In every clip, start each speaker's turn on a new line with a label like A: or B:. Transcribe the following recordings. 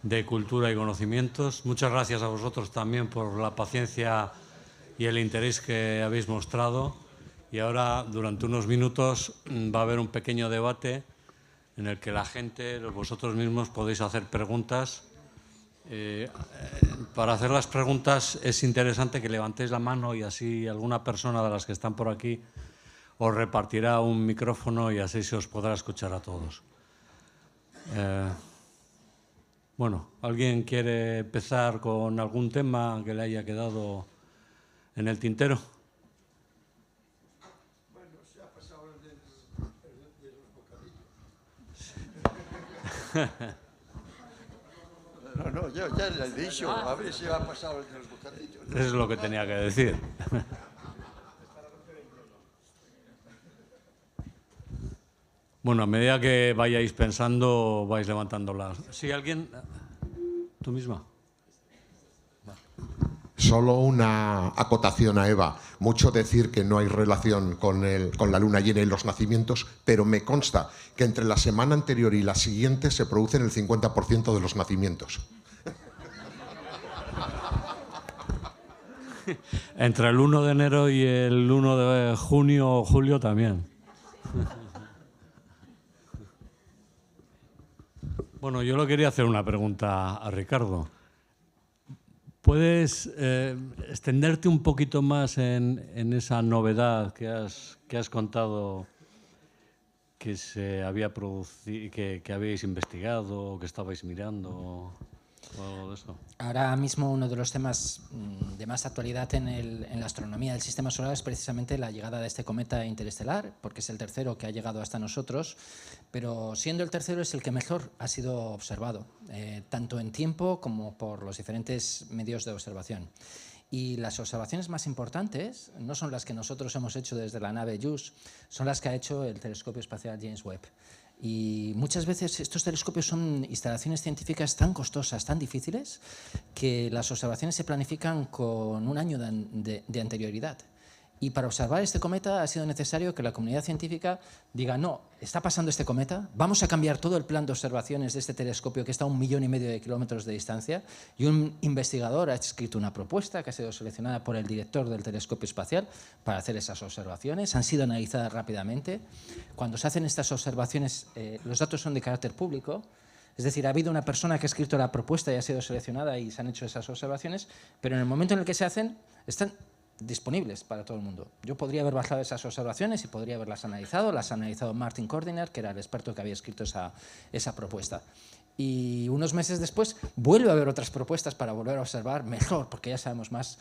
A: de Cultura y Conocimientos. Muchas gracias a vosotros también por la paciencia y el interés que habéis mostrado. Y ahora, durante unos minutos, va a haber un pequeño debate en el que la gente, vosotros mismos, podéis hacer preguntas. Para hacer las preguntas es interesante que levantéis la mano y así alguna persona de las que están por aquí os repartirá un micrófono y así se os podrá escuchar a todos. Bueno, ¿alguien quiere empezar con algún tema que le haya quedado en el tintero?
B: Bueno, se ha pasado el de los bocadillos. No, yo ya le he dicho, a ver si ha pasado el de los bocadillos.
A: Eso es lo que tenía que decir. Bueno, a medida que vayáis pensando, vais levantando las... ¿Sí, alguien? ¿Tú misma?
C: Solo una acotación a Eva. Mucho decir que no hay relación con la luna llena y los nacimientos, pero me consta que entre la semana anterior y la siguiente se producen el 50% de los nacimientos.
A: Entre el 1 de enero y el 1 de junio o julio también. Bueno, yo le quería hacer una pregunta a Ricardo. ¿Puedes extenderte un poquito más en esa novedad que has contado que se había producido, que habéis investigado, que estabais mirando? O eso.
D: Ahora mismo uno de los temas de más actualidad en la astronomía del Sistema Solar es precisamente la llegada de este cometa interestelar, porque es el tercero que ha llegado hasta nosotros, pero siendo el tercero es el que mejor ha sido observado, tanto en tiempo como por los diferentes medios de observación. Y las observaciones más importantes no son las que nosotros hemos hecho desde la nave JUICE, son las que ha hecho el telescopio espacial James Webb. Y muchas veces estos telescopios son instalaciones científicas tan costosas, tan difíciles, que las observaciones se planifican con un año de anterioridad. Y para observar este cometa ha sido necesario que la comunidad científica diga, no, está pasando este cometa, vamos a cambiar todo el plan de observaciones de este telescopio que está a 1,5 millones de kilómetros de distancia, y un investigador ha escrito una propuesta que ha sido seleccionada por el director del telescopio espacial para hacer esas observaciones. Han sido analizadas rápidamente. Cuando se hacen estas observaciones, los datos son de carácter público. Es decir, ha habido una persona que ha escrito la propuesta y ha sido seleccionada y se han hecho esas observaciones, pero en el momento en el que se hacen, están disponibles para todo el mundo. Yo podría haber bajado esas observaciones y podría haberlas analizado. Las ha analizado Martin Cordiner, que era el experto que había escrito esa propuesta. Y unos meses después vuelve a haber otras propuestas para volver a observar mejor, porque ya sabemos más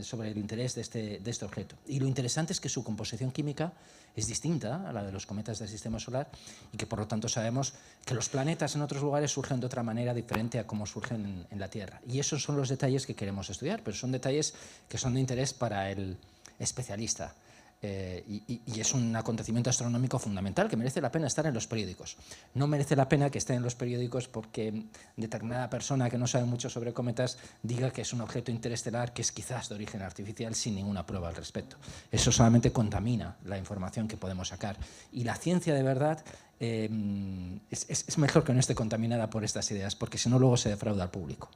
D: sobre el interés de este objeto. Y lo interesante es que su composición química es distinta a la de los cometas del Sistema Solar y que por lo tanto sabemos que los planetas en otros lugares surgen de otra manera diferente a cómo surgen en la Tierra. Y esos son los detalles que queremos estudiar, pero son detalles que son de interés para el especialista. Y es un acontecimiento astronómico fundamental que merece la pena estar en los periódicos. No merece la pena que esté en los periódicos porque determinada persona que no sabe mucho sobre cometas diga que es un objeto interestelar que es quizás de origen artificial sin ninguna prueba al respecto. Eso solamente contamina la información que podemos sacar. Y la ciencia de verdad es mejor que no esté contaminada por estas ideas, porque si no luego se defrauda al público.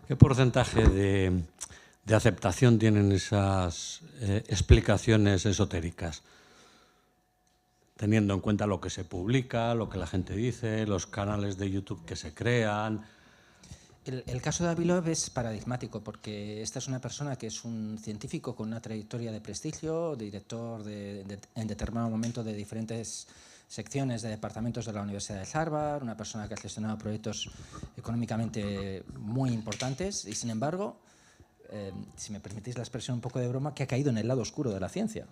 A: ¿Qué porcentaje de aceptación tienen esas explicaciones esotéricas? Teniendo en cuenta lo que se publica, lo que la gente dice, los canales de YouTube que se crean.
D: El caso de Avilov es paradigmático porque esta es una persona que es un científico con una trayectoria de prestigio, director en determinado momento de diferentes secciones de departamentos de la Universidad de Harvard, una persona que ha gestionado proyectos económicamente muy importantes y, sin embargo, si me permitís la expresión un poco de broma, que ha caído en el lado oscuro de la ciencia.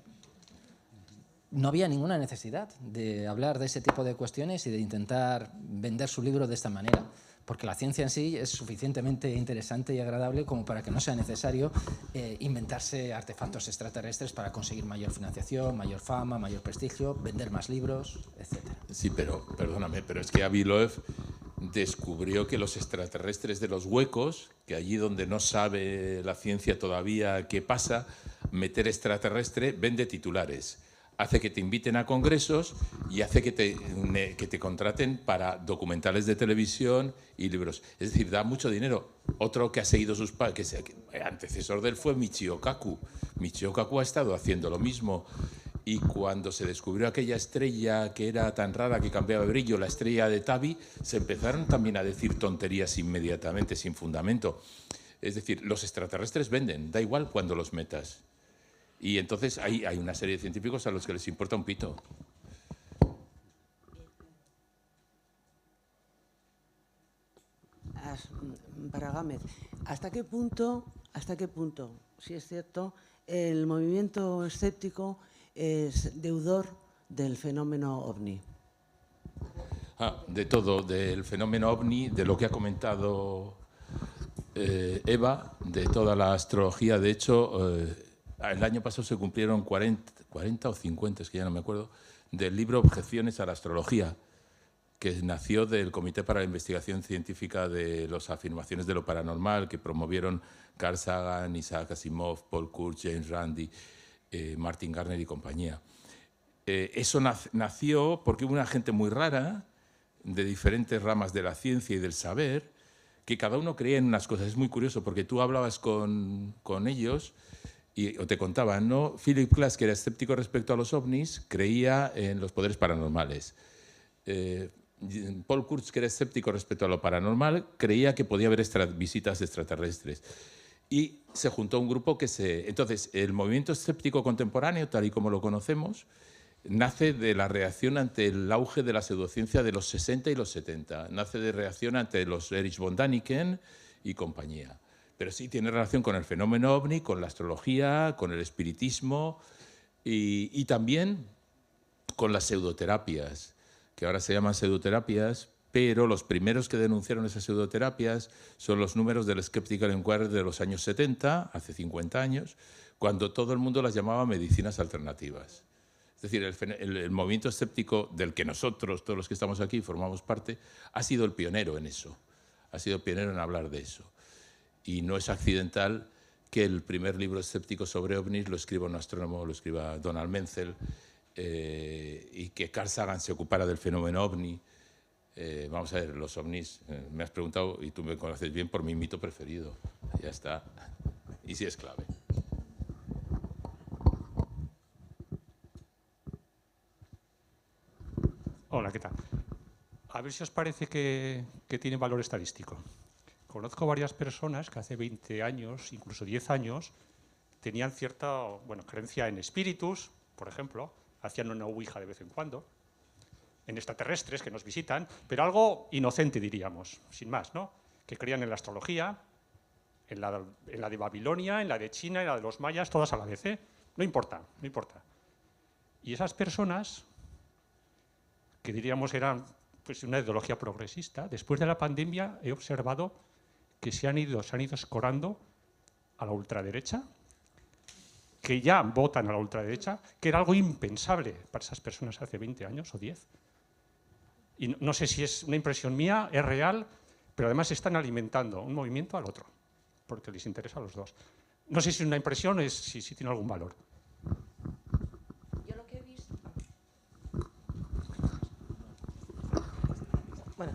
D: No había ninguna necesidad de hablar de ese tipo de cuestiones y de intentar vender su libro de esta manera, porque la ciencia en sí es suficientemente interesante y agradable como para que no sea necesario inventarse artefactos extraterrestres para conseguir mayor financiación, mayor fama, mayor prestigio, vender más libros, etc.
E: Sí, pero perdóname, pero es que Avilov descubrió que los extraterrestres de los huecos, que allí donde no sabe la ciencia todavía qué pasa, meter extraterrestre vende titulares. hace que te inviten a congresos y hace que te contraten para documentales de televisión y libros. Es decir, da mucho dinero. Otro que ha seguido sus pasos, que antecesor de él fue Michio Kaku. Michio Kaku ha estado haciendo lo mismo. Y cuando se descubrió aquella estrella que era tan rara que cambiaba de brillo, la estrella de Tabi, se empezaron también a decir tonterías inmediatamente, sin fundamento. Es decir, los extraterrestres venden, da igual cuando los metas. Y entonces hay una serie de científicos a los que les importa un pito.
F: Para Gámez, ¿hasta qué punto, si es cierto, el movimiento escéptico es deudor del fenómeno OVNI?
E: De todo, del fenómeno OVNI, de lo que ha comentado Eva, de toda la astrología. De hecho, el año pasado se cumplieron 40 o 50, es que ya no me acuerdo, del libro Objeciones a la astrología, que nació del Comité para la Investigación Científica de las Afirmaciones de lo Paranormal, que promovieron Carl Sagan, Isaac Asimov, Paul Kurtz, James Randi, Martin Gardner y compañía. Eso nació porque hubo una gente muy rara, de diferentes ramas de la ciencia y del saber, que cada uno creía en unas cosas. Es muy curioso, porque tú hablabas con ellos o te contaban, ¿no? Philip Glass, que era escéptico respecto a los ovnis, creía en los poderes paranormales. Paul Kurtz, que era escéptico respecto a lo paranormal, creía que podía haber visitas extraterrestres. Y se juntó un grupo que se... Entonces, el movimiento escéptico contemporáneo, tal y como lo conocemos, nace de la reacción ante el auge de la pseudociencia de los 60 y los 70. Nace de reacción ante los Erich von Däniken y compañía. Pero sí tiene relación con el fenómeno OVNI, con la astrología, con el espiritismo y también con las pseudoterapias, que ahora se llaman pseudoterapias, pero los primeros que denunciaron esas pseudoterapias son los números del Skeptical Inquirer de los años 70, hace 50 años, cuando todo el mundo las llamaba medicinas alternativas. Es decir, el movimiento escéptico del que nosotros, todos los que estamos aquí, formamos parte, ha sido el pionero en eso, ha sido pionero en hablar de eso. Y no es accidental que el primer libro escéptico sobre ovnis lo escriba un astrónomo, lo escriba Donald Menzel, y que Carl Sagan se ocupara del fenómeno ovni. Vamos a ver, los ovnis, me has preguntado, y tú me conoces bien, por mi mito preferido. Ya está. Y sí es clave.
G: Hola, ¿qué tal? A ver si os parece que tiene valor estadístico. Conozco varias personas que hace 20 años, incluso 10 años, tenían cierta creencia en espíritus, por ejemplo, hacían una ouija de vez en cuando, en extraterrestres que nos visitan, pero algo inocente, diríamos, sin más, ¿no? Que creían en la astrología, en la de Babilonia, en la de China, en la de los mayas, todas a la vez, ¿eh? No importa, no importa. Y esas personas, que diríamos eran pues, una ideología progresista, después de la pandemia he observado que se han ido escorando a la ultraderecha, que ya votan a la ultraderecha, que era algo impensable para esas personas hace 20 años o 10. Y no sé si es una impresión mía, es real, pero además están alimentando un movimiento al otro, porque les interesa a los dos. No sé si es una impresión o si tiene algún valor.
F: Yo lo que he visto... Bueno.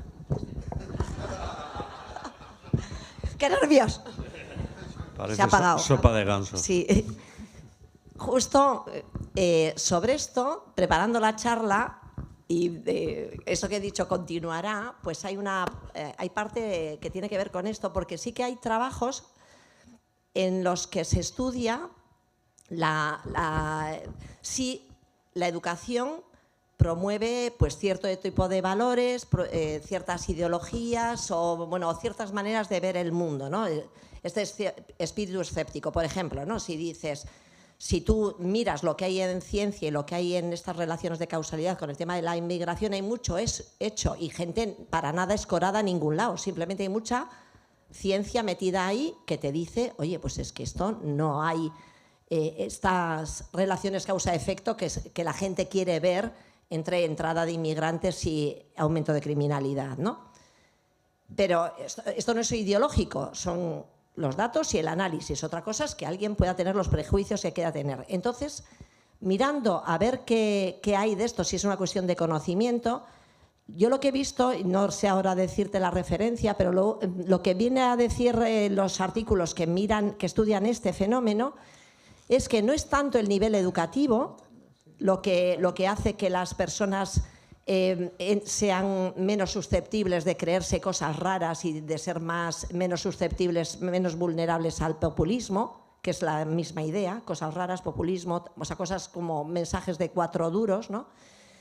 F: ¡Qué nervios!
A: Parece
F: Se ha apagado.
A: sopa de ganso.
F: Sí. Justo sobre esto, preparando la charla, y de eso que he dicho continuará, pues hay parte que tiene que ver con esto, porque sí que hay trabajos en los que se estudia si la educación promueve pues, cierto tipo de valores, ciertas ideologías o ciertas maneras de ver el mundo, ¿no? Este espíritu escéptico, por ejemplo, ¿no? Si dices... Si tú miras lo que hay en ciencia y lo que hay en estas relaciones de causalidad con el tema de la inmigración, hay mucho hecho y gente para nada escorada a ningún lado. Simplemente hay mucha ciencia metida ahí que te dice, oye, pues es que esto no hay estas relaciones causa-efecto que la gente quiere ver entre entrada de inmigrantes y aumento de criminalidad, ¿no? Pero esto no es ideológico, son... los datos y el análisis. Otra cosa es que alguien pueda tener los prejuicios que quiera tener. Entonces, mirando a ver qué hay de esto, si es una cuestión de conocimiento, yo lo que he visto, y no sé ahora decirte la referencia, pero lo que viene a decir los artículos que estudian este fenómeno, es que no es tanto el nivel educativo lo que hace que las personas sean menos susceptibles de creerse cosas raras y de ser menos susceptibles, menos vulnerables al populismo, que es la misma idea, cosas raras, populismo, o sea, cosas como mensajes de 4 duros, ¿no?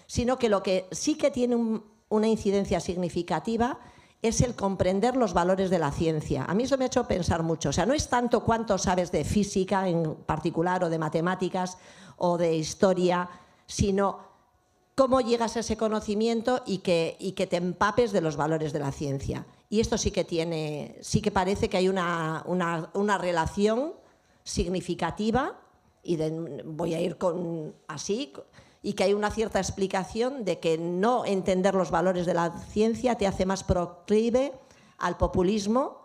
F: Sino que lo que sí que tiene una incidencia significativa es el comprender los valores de la ciencia. A mí eso me ha hecho pensar mucho. O sea, no es tanto cuánto sabes de física en particular o de matemáticas o de historia, sino cómo llegas a ese conocimiento y que te empapes de los valores de la ciencia. Y esto sí que parece que hay una relación significativa, y voy a ir así, y que hay una cierta explicación de que no entender los valores de la ciencia te hace más proclive al populismo,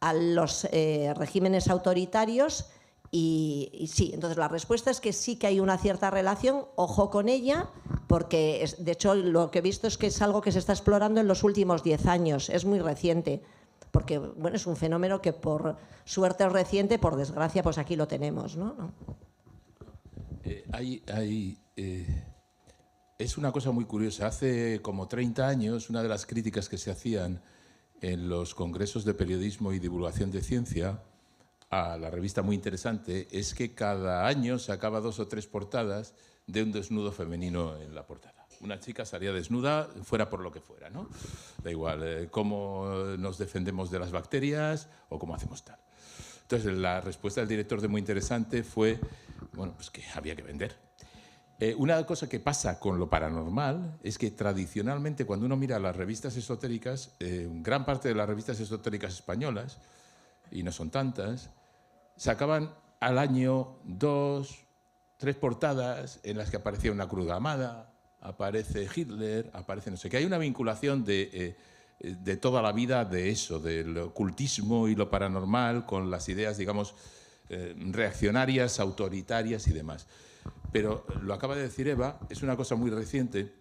F: a los regímenes autoritarios. Y sí, entonces la respuesta es que sí que hay una cierta relación, ojo con ella, porque de hecho lo que he visto es que es algo que se está explorando en los últimos 10 años, es muy reciente, porque bueno, es un fenómeno que por suerte es reciente, por desgracia pues aquí lo tenemos, ¿no?
E: Es una cosa muy curiosa. Hace como 30 años, una de las críticas que se hacían en los congresos de periodismo y divulgación de ciencia a la revista Muy Interesante es que cada año sacaba 2 o 3 portadas de un desnudo femenino en la portada. Una chica salía desnuda, fuera por lo que fuera, ¿no? Da igual, cómo nos defendemos de las bacterias o cómo hacemos tal. Entonces, la respuesta del director de Muy Interesante fue, bueno, pues que había que vender. Una cosa que pasa con lo paranormal es que tradicionalmente cuando uno mira las revistas esotéricas, gran parte de las revistas esotéricas españolas, y no son tantas, sacaban al año 2, 3 portadas en las que aparecía una cruz gamada, aparece Hitler, aparece no sé qué. Hay una vinculación de toda la vida de eso, del ocultismo y lo paranormal con las ideas, digamos, reaccionarias, autoritarias y demás. Pero lo acaba de decir Eva, es una cosa muy reciente.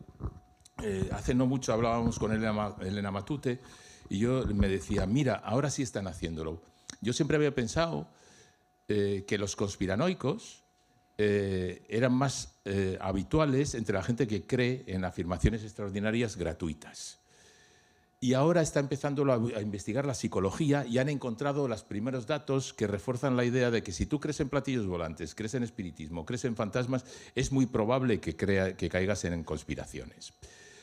E: Hace no mucho hablábamos con Elena Matute y yo me decía, mira, ahora sí están haciéndolo. Yo siempre había pensado que los conspiranoicos eran más habituales entre la gente que cree en afirmaciones extraordinarias gratuitas. Y ahora está empezando a investigar la psicología y han encontrado los primeros datos que refuerzan la idea de que si tú crees en platillos volantes, crees en espiritismo, crees en fantasmas, es muy probable que caigas en conspiraciones.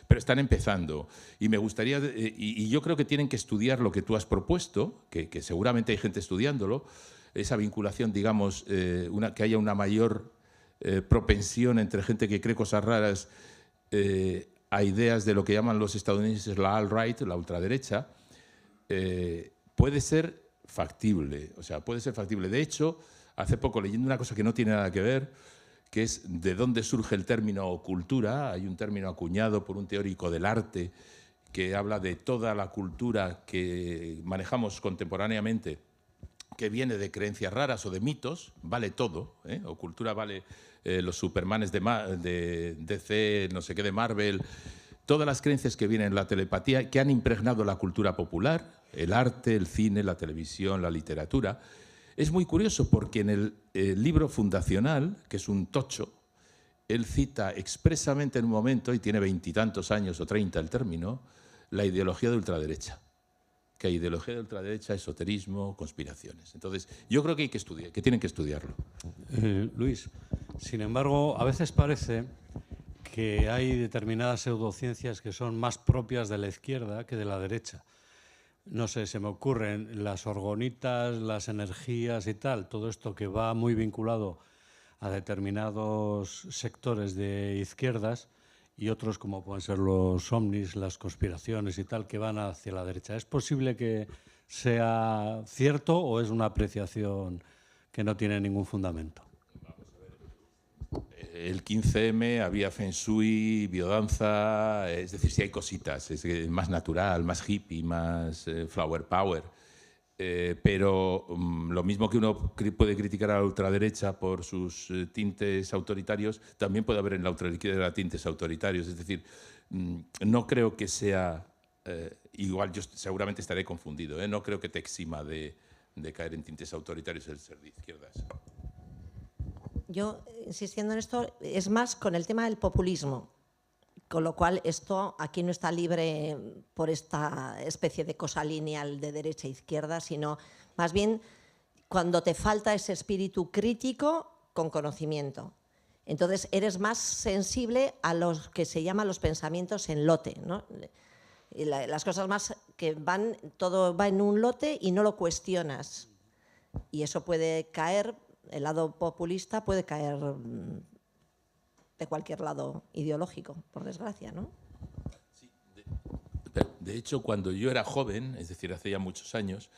E: Pero están empezando y me gustaría, y yo creo que tienen que estudiar lo que tú has propuesto, que seguramente hay gente estudiándolo, esa vinculación, digamos, que haya una mayor propensión entre gente que cree cosas raras a ideas de lo que llaman los estadounidenses la alt-right, la ultraderecha, puede ser factible. O sea, puede ser factible. De hecho, hace poco leyendo una cosa que no tiene nada que ver, que es de dónde surge el término cultura. Hay un término acuñado por un teórico del arte que habla de toda la cultura que manejamos contemporáneamente, que viene de creencias raras o de mitos, vale todo, o cultura vale los Supermanes de DC, no sé qué, de Marvel, todas las creencias que vienen en la telepatía, que han impregnado la cultura popular, el arte, el cine, la televisión, la literatura. Es muy curioso porque en el libro fundacional, que es un tocho, él cita expresamente en un momento, y tiene 20 y tantos años o 30 el término, la ideología de ultraderecha. Que hay ideología de ultraderecha, esoterismo, conspiraciones. Entonces, yo creo que hay que estudiar, que tienen que estudiarlo.
A: Luis, sin embargo, a veces parece que hay determinadas pseudociencias que son más propias de la izquierda que de la derecha. No sé, se me ocurren las orgonitas, las energías y tal, todo esto que va muy vinculado a determinados sectores de izquierdas, y otros como pueden ser los ovnis, las conspiraciones y tal, que van hacia la derecha. ¿Es posible que sea cierto o es una apreciación que no tiene ningún fundamento?
E: El 15M había Feng Shui, biodanza, es decir, sí hay cositas, es más natural, más hippie, más flower power. Pero lo mismo que uno puede criticar a la ultraderecha por sus tintes autoritarios, también puede haber en la ultraizquierda tintes autoritarios. Es decir, no creo que sea... igual yo seguramente estaré confundido, no creo que te exima de caer en tintes autoritarios el ser de izquierdas.
F: Yo, insistiendo en esto, es más con el tema del populismo, con lo cual esto aquí no está libre por esta especie de cosa lineal de derecha e izquierda, sino más bien cuando te falta ese espíritu crítico con conocimiento. Entonces eres más sensible a los que se llaman los pensamientos en lote, ¿no? Las cosas más que van, todo va en un lote y no lo cuestionas. Y eso puede caer, el lado populista puede caer de cualquier lado ideológico, por desgracia, ¿no?
E: Sí, de hecho, cuando yo era joven, es decir, hace ya muchos años,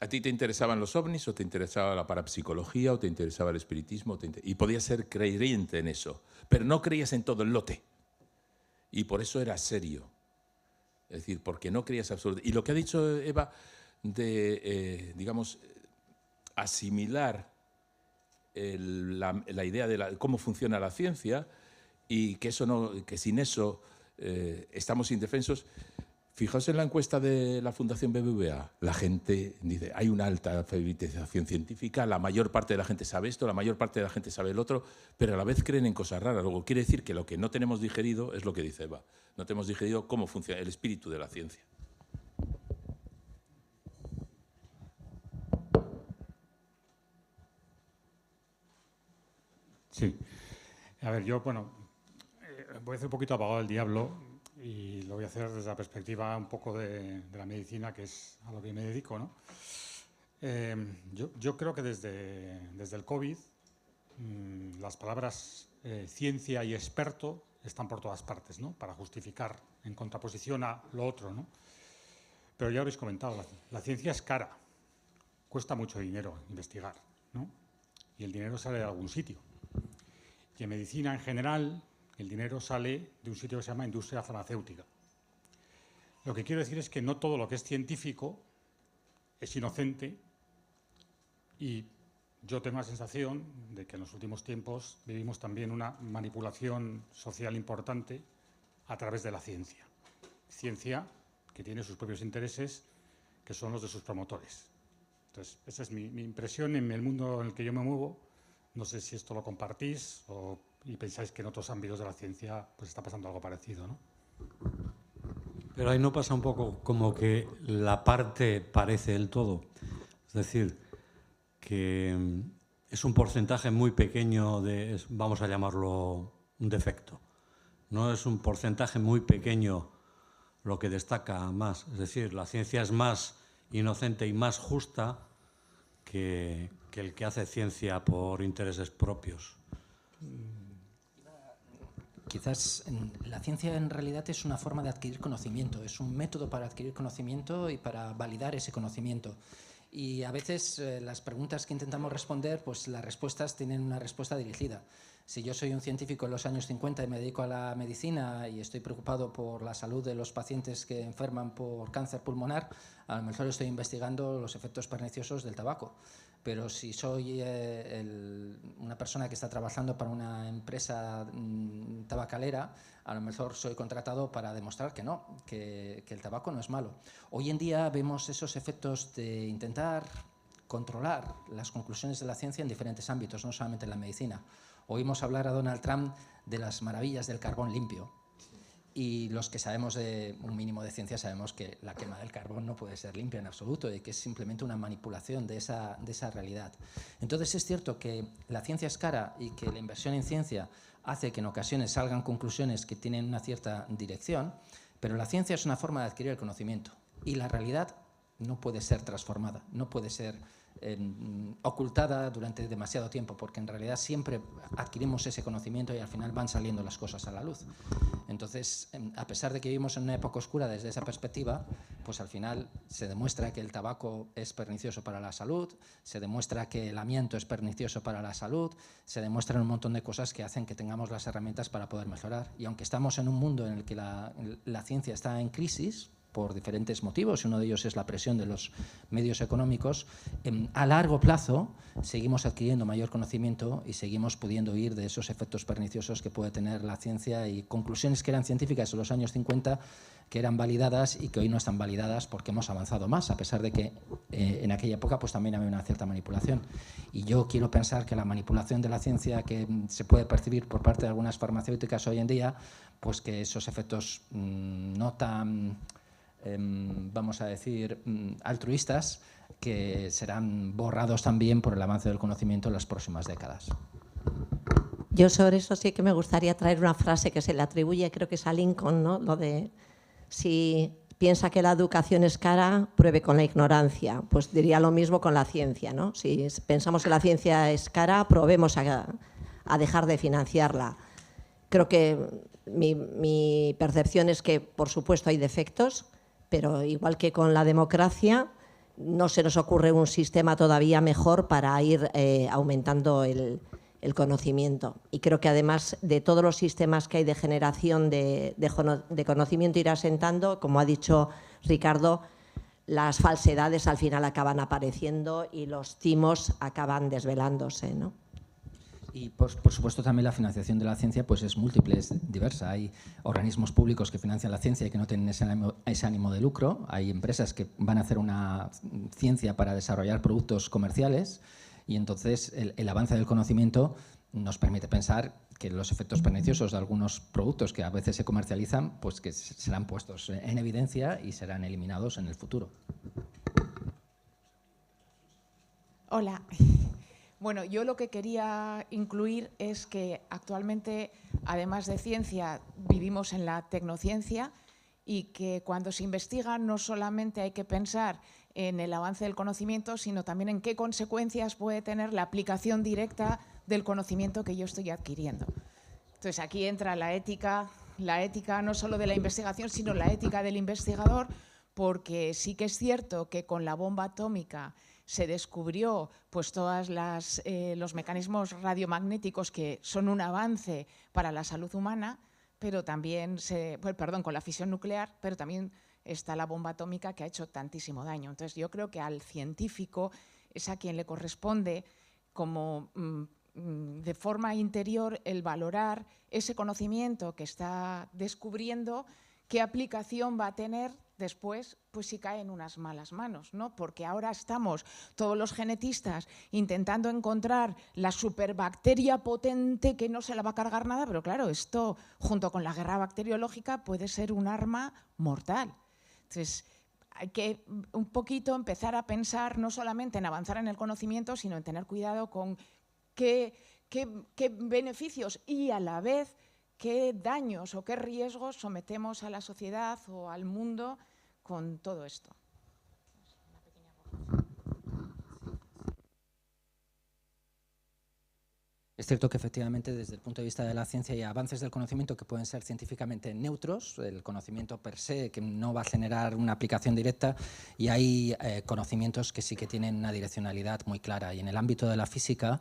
E: ¿a ti te interesaban los ovnis o te interesaba la parapsicología o te interesaba el espiritismo? Y podías ser creyente en eso, pero no creías en todo el lote. Y por eso era serio. Es decir, porque no creías absolutamente. Y lo que ha dicho Eva de, digamos, asimilar la idea de cómo funciona la ciencia y que, que sin eso estamos indefensos. Fijaos en la encuesta de la Fundación BBVA. La gente dice, hay una alta alfabetización científica, la mayor parte de la gente sabe esto, la mayor parte de la gente sabe el otro, pero a la vez creen en cosas raras. Luego quiere decir que lo que no tenemos digerido es lo que dice Eva. No tenemos digerido cómo funciona el espíritu de la ciencia.
G: Sí. A ver, yo, bueno, voy a hacer un poquito abogado del diablo y lo voy a hacer desde la perspectiva un poco de la medicina, que es a lo que me dedico, ¿no? Yo creo que desde el COVID las palabras ciencia y experto están por todas partes, ¿no? Para justificar en contraposición a lo otro, ¿no? Pero ya habéis comentado, la ciencia es cara, cuesta mucho dinero investigar, ¿no? Y el dinero sale de algún sitio. Y en medicina en general, el dinero sale de un sitio que se llama industria farmacéutica. Lo que quiero decir es que no todo lo que es científico es inocente y yo tengo la sensación de que en los últimos tiempos vivimos también una manipulación social importante a través de la ciencia. Ciencia que tiene sus propios intereses, que son los de sus promotores. Entonces, esa es mi impresión en el mundo en el que yo me muevo. No sé si esto lo compartís y pensáis que en otros ámbitos de la ciencia pues está pasando algo parecido, ¿no?
A: Pero ahí no pasa un poco como que la parte parece el todo. Es decir, que es un porcentaje muy pequeño de, vamos a llamarlo, un defecto. No es un porcentaje muy pequeño lo que destaca más. Es decir, la ciencia es más inocente y más justa que el que hace ciencia por intereses propios.
D: Quizás la ciencia en realidad es una forma de adquirir conocimiento, es un método para adquirir conocimiento y para validar ese conocimiento. Y a veces las preguntas que intentamos responder, pues las respuestas tienen una respuesta dirigida. Si yo soy un científico en los años 50 y me dedico a la medicina y estoy preocupado por la salud de los pacientes que enferman por cáncer pulmonar, a lo mejor estoy investigando los efectos perniciosos del tabaco. Pero si soy una persona que está trabajando para una empresa tabacalera, a lo mejor soy contratado para demostrar que no, que el tabaco no es malo. Hoy en día vemos esos efectos de intentar controlar las conclusiones de la ciencia en diferentes ámbitos, no solamente en la medicina. Oímos hablar a Donald Trump de las maravillas del carbón limpio. Y los que sabemos de un mínimo de ciencia sabemos que la quema del carbón no puede ser limpia en absoluto y que es simplemente una manipulación de esa realidad. Entonces es cierto que la ciencia es cara y que la inversión en ciencia hace que en ocasiones salgan conclusiones que tienen una cierta dirección, pero la ciencia es una forma de adquirir el conocimiento y la realidad no puede ser transformada, no puede ser ocultada durante demasiado tiempo, porque en realidad siempre adquirimos ese conocimiento y al final van saliendo las cosas a la luz. Entonces, a pesar de que vivimos en una época oscura desde esa perspectiva, pues al final se demuestra que el tabaco es pernicioso para la salud, se demuestra que el amianto es pernicioso para la salud, se demuestran un montón de cosas que hacen que tengamos las herramientas para poder mejorar. Y aunque estamos en un mundo en el que la ciencia está en crisis, por diferentes motivos, y uno de ellos es la presión de los medios económicos, a largo plazo seguimos adquiriendo mayor conocimiento y seguimos pudiendo huir de esos efectos perniciosos que puede tener la ciencia y conclusiones que eran científicas en los años 50, que eran validadas y que hoy no están validadas porque hemos avanzado más, a pesar de que en aquella época pues también había una cierta manipulación. Y yo quiero pensar que la manipulación de la ciencia que se puede percibir por parte de algunas farmacéuticas hoy en día, pues que esos efectos no tan, vamos a decir, altruistas, que serán borrados también por el avance del conocimiento en las próximas décadas.
F: Yo sobre eso sí que me gustaría traer una frase que se le atribuye, creo que es a Lincoln, ¿no? Lo de, si piensa que la educación es cara, pruebe con la ignorancia. Pues diría lo mismo con la ciencia, ¿no? Si pensamos que la ciencia es cara, probemos a dejar de financiarla. Creo que mi percepción es que, por supuesto, hay defectos, pero igual que con la democracia, no se nos ocurre un sistema todavía mejor para ir aumentando el conocimiento. Y creo que además de todos los sistemas que hay de generación de conocimiento ir asentando, como ha dicho Ricardo, las falsedades al final acaban apareciendo y los timos acaban desvelándose, ¿no?
D: Y por supuesto también la financiación de la ciencia pues es múltiple, es diversa. Hay organismos públicos que financian la ciencia y que no tienen ese ánimo de lucro. Hay empresas que van a hacer una ciencia para desarrollar productos comerciales y entonces el avance del conocimiento nos permite pensar que los efectos perniciosos de algunos productos que a veces se comercializan pues que serán puestos en evidencia y serán eliminados en el futuro.
H: Hola. Bueno, yo lo que quería incluir es que actualmente, además de ciencia, vivimos en la tecnociencia y que cuando se investiga no solamente hay que pensar en el avance del conocimiento, sino también en qué consecuencias puede tener la aplicación directa del conocimiento que yo estoy adquiriendo. Entonces, aquí entra la ética no solo de la investigación, sino la ética del investigador, porque sí que es cierto que con la bomba atómica se descubrió pues todos los mecanismos radiomagnéticos que son un avance para la salud humana, pero también con la fisión nuclear, pero también está la bomba atómica que ha hecho tantísimo daño. Entonces yo creo que al científico es a quien le corresponde como de forma interior el valorar ese conocimiento que está descubriendo, qué aplicación va a tener después, pues si cae en unas malas manos, ¿no? Porque ahora estamos todos los genetistas intentando encontrar la superbacteria potente que no se la va a cargar nada, pero claro, esto junto con la guerra bacteriológica puede ser un arma mortal. Entonces, hay que un poquito empezar a pensar no solamente en avanzar en el conocimiento, sino en tener cuidado con qué beneficios y a la vez qué daños o qué riesgos sometemos a la sociedad o al mundo con todo esto.
D: Es cierto que efectivamente desde el punto de vista de la ciencia hay avances del conocimiento que pueden ser científicamente neutros, el conocimiento per se que no va a generar una aplicación directa, y hay conocimientos que sí que tienen una direccionalidad muy clara. Y en el ámbito de la física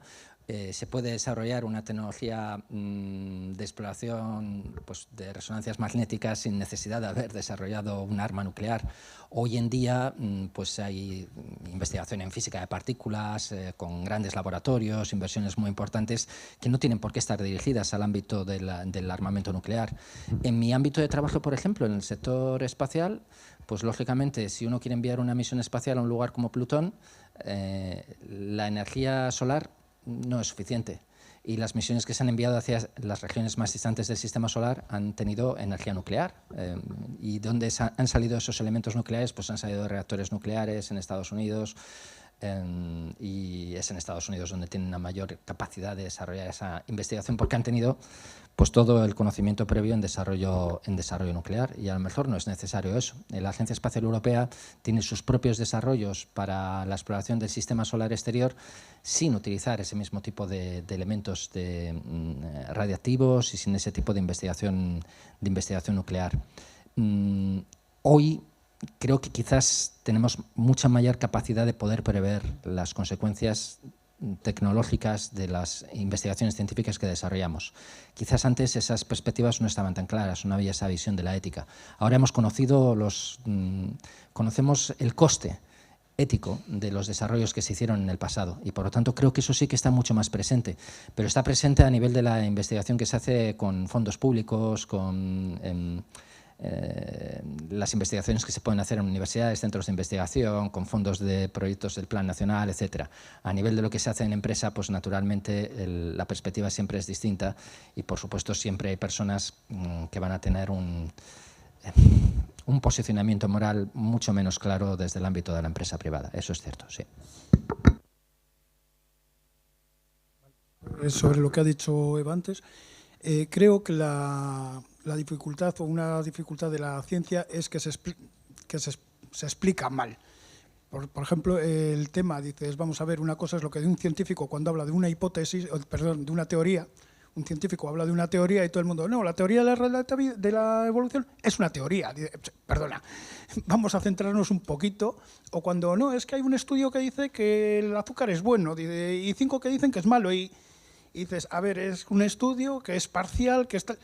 D: se puede desarrollar una tecnología de exploración pues, de resonancias magnéticas sin necesidad de haber desarrollado un arma nuclear. Hoy en día pues hay investigación en física de partículas con grandes laboratorios, inversiones muy importantes que no tienen por qué estar dirigidas al ámbito del armamento nuclear. En mi ámbito de trabajo, por ejemplo, en el sector espacial, pues lógicamente si uno quiere enviar una misión espacial a un lugar como Plutón, la energía solar no es suficiente y las misiones que se han enviado hacia las regiones más distantes del sistema solar han tenido energía nuclear. ¿Y dónde han salido esos elementos nucleares? Pues han salido de reactores nucleares en Estados Unidos, y es en Estados Unidos donde tienen una mayor capacidad de desarrollar esa investigación porque han tenido pues todo el conocimiento previo en desarrollo nuclear, y a lo mejor no es necesario eso. La Agencia Espacial Europea tiene sus propios desarrollos para la exploración del sistema solar exterior sin utilizar ese mismo tipo de elementos radiactivos y sin ese tipo de investigación nuclear. Hoy creo que quizás tenemos mucha mayor capacidad de poder prever las consecuencias tecnológicas de las investigaciones científicas que desarrollamos. Quizás antes esas perspectivas no estaban tan claras, no había esa visión de la ética. Ahora hemos conocemos el coste ético de los desarrollos que se hicieron en el pasado y por lo tanto creo que eso sí que está mucho más presente, pero está presente a nivel de la investigación que se hace con fondos públicos, con las investigaciones que se pueden hacer en universidades, centros de investigación, con fondos de proyectos del Plan Nacional, etcétera. A nivel de lo que se hace en empresa, pues naturalmente la perspectiva siempre es distinta y por supuesto siempre hay personas que van a tener un posicionamiento moral mucho menos claro desde el ámbito de la empresa privada. Eso es cierto, sí.
I: Sobre lo que ha dicho Eva antes, creo que la dificultad o una dificultad de la ciencia es que se explica mal. Por ejemplo, el tema, dices, vamos a ver, una cosa es lo que de un científico cuando habla de una hipótesis, perdón, de una teoría. Un científico habla de una teoría y todo el mundo, no, la teoría de la evolución es una teoría. Perdona, vamos a centrarnos un poquito. O cuando, no, es que hay un estudio que dice que el azúcar es bueno y 5 que dicen que es malo. Y dices, a ver, es un estudio que es parcial, que está...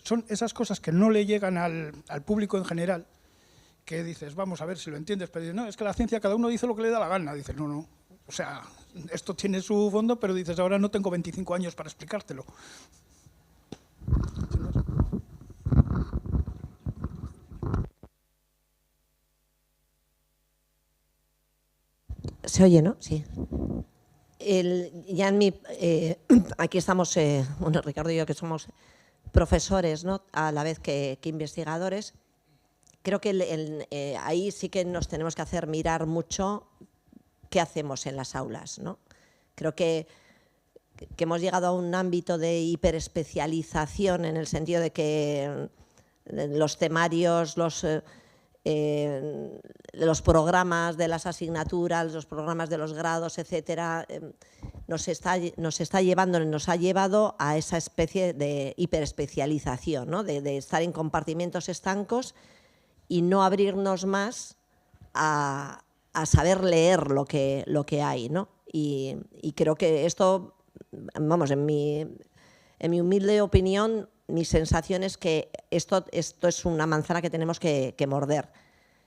I: Son esas cosas que no le llegan al público en general, que dices, vamos a ver si lo entiendes, pero no, es que la ciencia cada uno dice lo que le da la gana. Dices, no, o sea, esto tiene su fondo, pero dices, ahora no tengo 25 años para explicártelo.
F: ¿Se oye, no? Sí. Aquí estamos, bueno, Ricardo y yo, que somos profesores, ¿no?, a la vez que investigadores. Creo que ahí sí que nos tenemos que hacer mirar mucho qué hacemos en las aulas, ¿no? Creo que hemos llegado a un ámbito de hiperespecialización en el sentido de que los temarios, los programas de las asignaturas, los programas de los grados, etcétera, nos ha llevado a esa especie de hiperespecialización, ¿no?, de estar en compartimentos estancos y no abrirnos más a saber leer lo que hay, ¿no? Y creo que esto, vamos, en mi humilde opinión, mi sensación es que esto es una manzana que tenemos que morder,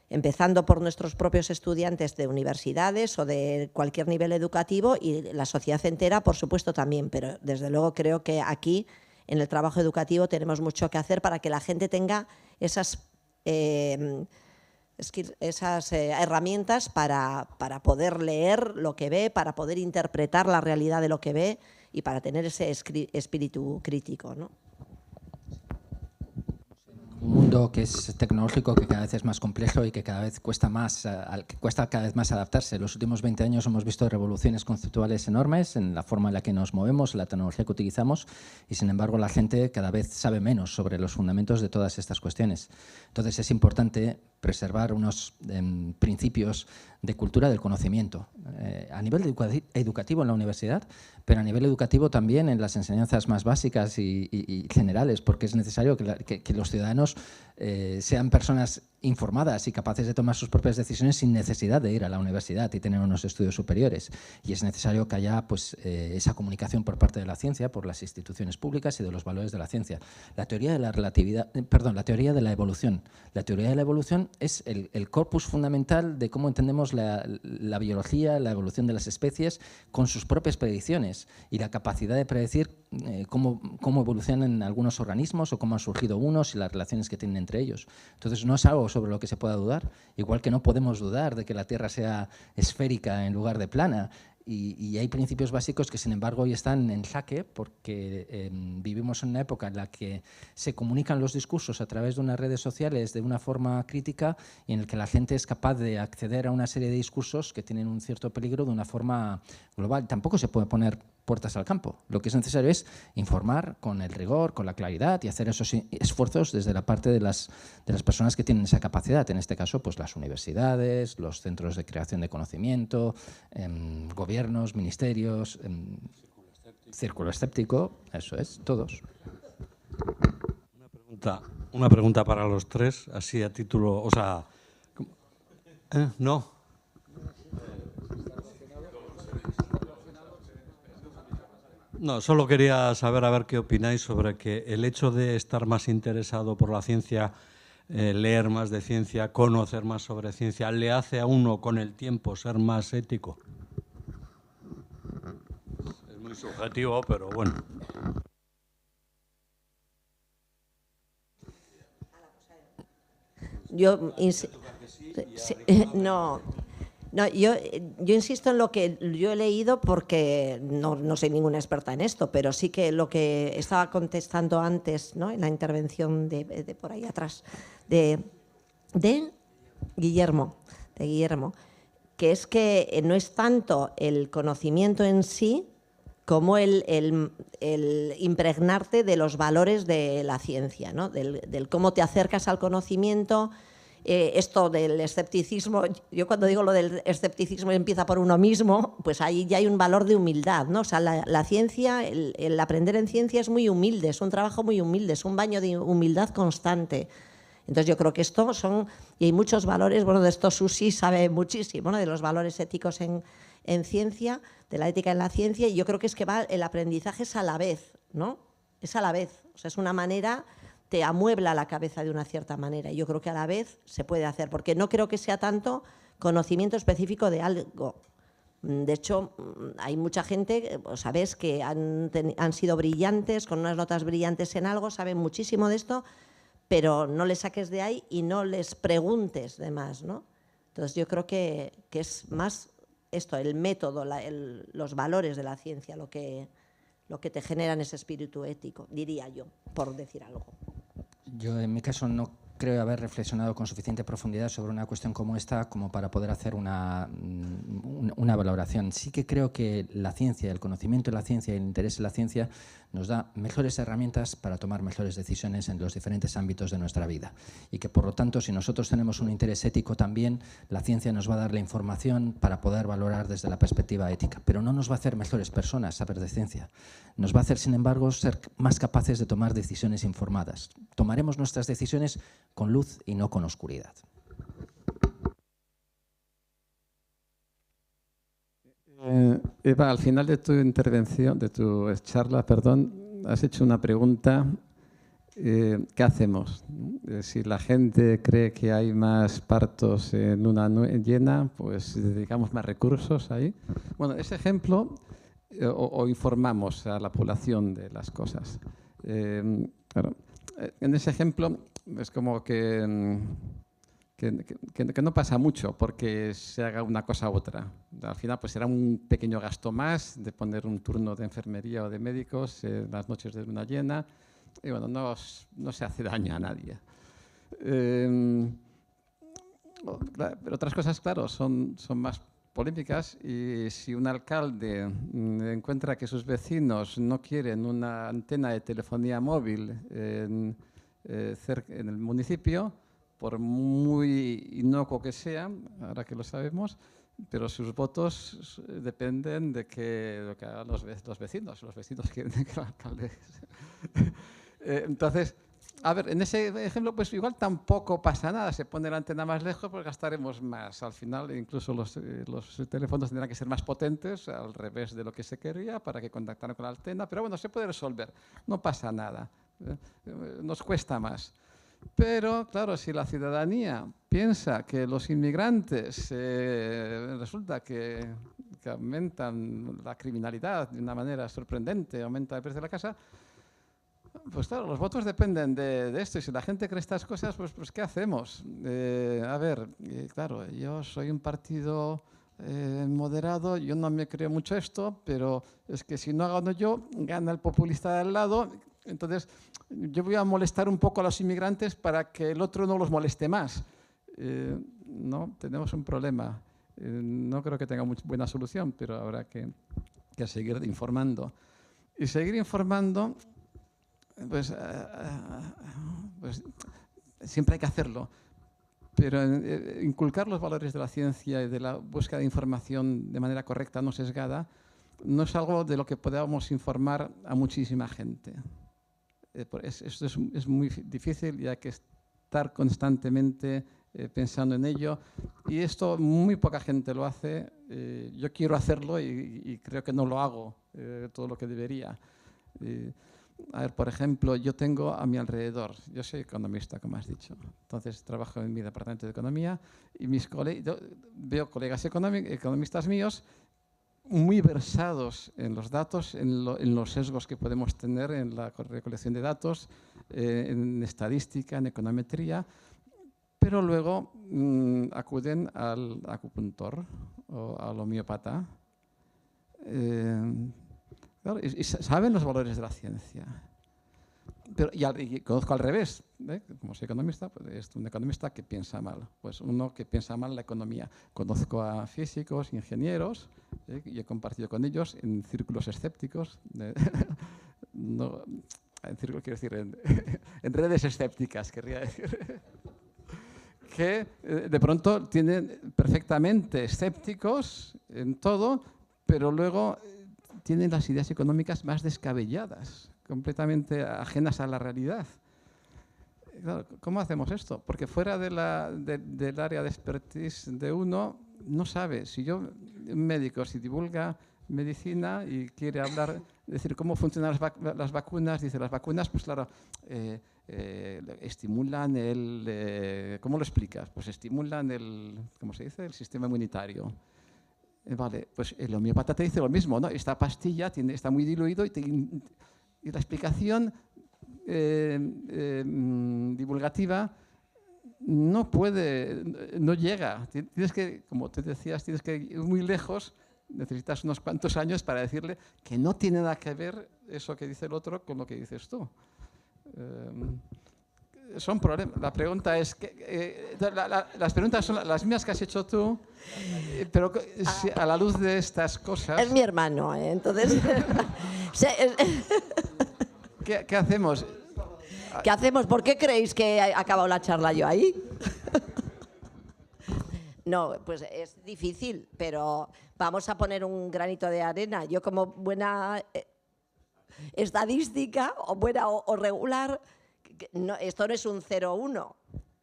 F: empezando por nuestros propios estudiantes de universidades o de cualquier nivel educativo y la sociedad entera, por supuesto, también, pero desde luego creo que aquí, en el trabajo educativo, tenemos mucho que hacer para que la gente tenga esas herramientas para poder leer lo que ve, para poder interpretar la realidad de lo que ve y para tener ese espíritu crítico, ¿no?
D: Un mundo que es tecnológico, que cada vez es más complejo y que cada vez cuesta cada vez más adaptarse. En los últimos 20 años hemos visto revoluciones conceptuales enormes en la forma en la que nos movemos, en la tecnología que utilizamos y, sin embargo, la gente cada vez sabe menos sobre los fundamentos de todas estas cuestiones. Entonces, es importante preservar unos principios de cultura del conocimiento a nivel educativo en la universidad, pero a nivel educativo también en las enseñanzas más básicas y generales, porque es necesario que los ciudadanos sean personas informadas y capaces de tomar sus propias decisiones sin necesidad de ir a la universidad y tener unos estudios superiores. Y es necesario que haya esa comunicación por parte de la ciencia, por las instituciones públicas y de los valores de la ciencia. La teoría de la relatividad, la teoría de la evolución. La teoría de la evolución es el corpus fundamental de cómo entendemos la biología, la evolución de las especies, con sus propias predicciones y la capacidad de predecir cómo evolucionan algunos organismos o cómo han surgido unos y las relaciones que tienen entre ellos. Entonces, no es algo sobre lo que se pueda dudar, igual que no podemos dudar de que la Tierra sea esférica en lugar de plana. Y hay principios básicos que, sin embargo, hoy están en jaque porque vivimos en una época en la que se comunican los discursos a través de unas redes sociales de una forma crítica y en la que la gente es capaz de acceder a una serie de discursos que tienen un cierto peligro de una forma global. Tampoco se puede poner puertas al campo. Lo que es necesario es informar con el rigor, con la claridad y hacer esos esfuerzos desde la parte de las personas que tienen esa capacidad. En este caso, pues las universidades, los centros de creación de conocimiento, gobiernos, ministerios, círculo escéptico, eso es, todos.
A: Una pregunta para los tres, así a título, o sea, ¿no? No, solo quería saber a ver qué opináis sobre que el hecho de estar más interesado por la ciencia, leer más de ciencia, conocer más sobre ciencia, ¿le hace a uno con el tiempo ser más ético? Es muy subjetivo, pero bueno.
F: Yo insisto en lo que yo he leído porque no soy ninguna experta en esto, pero sí que lo que estaba contestando antes, ¿no?, en la intervención de por ahí atrás de Guillermo, que es que no es tanto el conocimiento en sí como el impregnarte de los valores de la ciencia, ¿no?, del cómo te acercas al conocimiento. Esto del escepticismo, yo cuando digo lo del escepticismo empieza por uno mismo, pues ahí ya hay un valor de humildad, ¿no? O sea, la ciencia, el aprender en ciencia es muy humilde, es un trabajo muy humilde, es un baño de humildad constante. Entonces yo creo que esto son, y hay muchos valores, bueno, de esto Susi sabe muchísimo, ¿no?, de los valores éticos en ciencia, de la ética en la ciencia, y yo creo que es que el aprendizaje es a la vez, ¿no? Es a la vez, o sea, es una manera, te amuebla la cabeza de una cierta manera, y yo creo que a la vez se puede hacer, porque no creo que sea tanto conocimiento específico de algo. De hecho, hay mucha gente, sabes, que han sido brillantes, con unas notas brillantes en algo, saben muchísimo de esto, pero no les saques de ahí y no les preguntes de más, ¿no? Entonces yo creo que es más esto, el método, los valores de la ciencia, lo que te generan ese espíritu ético, diría yo, por decir algo.
D: Yo, en mi caso, no creo haber reflexionado con suficiente profundidad sobre una cuestión como esta como para poder hacer una valoración. Sí que creo que la ciencia, el conocimiento de la ciencia y el interés en la ciencia nos da mejores herramientas para tomar mejores decisiones en los diferentes ámbitos de nuestra vida. Y que, por lo tanto, si nosotros tenemos un interés ético también, la ciencia nos va a dar la información para poder valorar desde la perspectiva ética. Pero no nos va a hacer mejores personas saber de ciencia. Nos va a hacer, sin embargo, ser más capaces de tomar decisiones informadas. Tomaremos nuestras decisiones con luz y no con oscuridad.
J: Eva, al final de tu intervención, de tu charla, perdón, has hecho una pregunta. ¿Qué hacemos? Si la gente cree que hay más partos en luna llena, pues dedicamos más recursos ahí. Bueno, ese ejemplo, o informamos a la población de las cosas. Claro, en ese ejemplo es como que no pasa mucho porque se haga una cosa u otra. Al final pues será un pequeño gasto más de poner un turno de enfermería o de médicos en las noches de luna llena y bueno, no se hace daño a nadie. Pero otras cosas, claro, son más polémicas y si un alcalde encuentra que sus vecinos no quieren una antena de telefonía móvil en el municipio, por muy inocuo que sea, ahora que lo sabemos, pero sus votos dependen de lo que hagan los vecinos. Los vecinos quieren que el alcalde... Entonces, a ver, en ese ejemplo, pues igual tampoco pasa nada. Se pone la antena más lejos, pues gastaremos más. Al final, incluso los teléfonos tendrán que ser más potentes, al revés de lo que se quería, para que contactaran con la antena. Pero bueno, se puede resolver. No pasa nada. Nos cuesta más. Pero, claro, si la ciudadanía piensa que los inmigrantes resulta que aumentan la criminalidad de una manera sorprendente, aumenta el precio de la casa, pues claro, los votos dependen de esto. Y si la gente cree estas cosas, pues ¿qué hacemos? A ver, claro, yo soy un partido moderado, yo no me creo mucho esto, pero es que si no gano yo, gana el populista de al lado. Entonces, yo voy a molestar un poco a los inmigrantes para que el otro no los moleste más. No, tenemos un problema. No creo que tenga muy buena solución, pero habrá que seguir informando. Y seguir informando, pues siempre hay que hacerlo. Pero inculcar los valores de la ciencia y de la búsqueda de información de manera correcta, no sesgada, no es algo de lo que podamos informar a muchísima gente. Esto es muy difícil y hay que estar constantemente pensando en ello. Y esto muy poca gente lo hace. Yo quiero hacerlo y creo que no lo hago todo lo que debería. A ver, por ejemplo, yo tengo a mi alrededor, yo soy economista, como has dicho, entonces trabajo en mi departamento de economía y veo colegas economistas míos muy versados en los datos, en los sesgos que podemos tener en la recolección de datos, en estadística, en econometría, pero luego acuden al acupuntor o al homeópata. Claro, y saben los valores de la ciencia. Pero, y conozco al revés, como soy economista, pues es un economista que piensa mal, pues uno que piensa mal la economía. Conozco a físicos, ingenieros, y he compartido con ellos en círculos escépticos, no, en círculos quiero decir, en redes escépticas, querría decir, que de pronto tienen perfectamente escépticos en todo, pero luego tienen las ideas económicas más descabelladas, completamente ajenas a la realidad. Claro, ¿cómo hacemos esto? Porque fuera del área de expertise de uno, no sabe. Si un médico, si divulga medicina y quiere hablar, decir cómo funcionan las vacunas, dice las vacunas, pues claro, estimulan ¿cómo lo explicas? Pues estimulan ¿cómo se dice? El sistema inmunitario. Vale, pues el homeópata te dice lo mismo, ¿no? Esta pastilla está muy diluido y la explicación divulgativa no llega. Tienes que, como te decías, tienes que ir muy lejos, necesitas unos cuantos años para decirle que no tiene nada que ver eso que dice el otro con lo que dices tú. Son problemas. La pregunta es las preguntas son las mismas que has hecho tú, pero a la luz de estas cosas.
F: Es mi hermano, entonces.
J: ¿Qué hacemos?
F: ¿Qué hacemos? ¿Por qué creéis que he acabado la charla yo ahí? No, pues es difícil, pero vamos a poner un granito de arena. Yo, como buena estadística o buena o regular. No, esto no es un 0-1,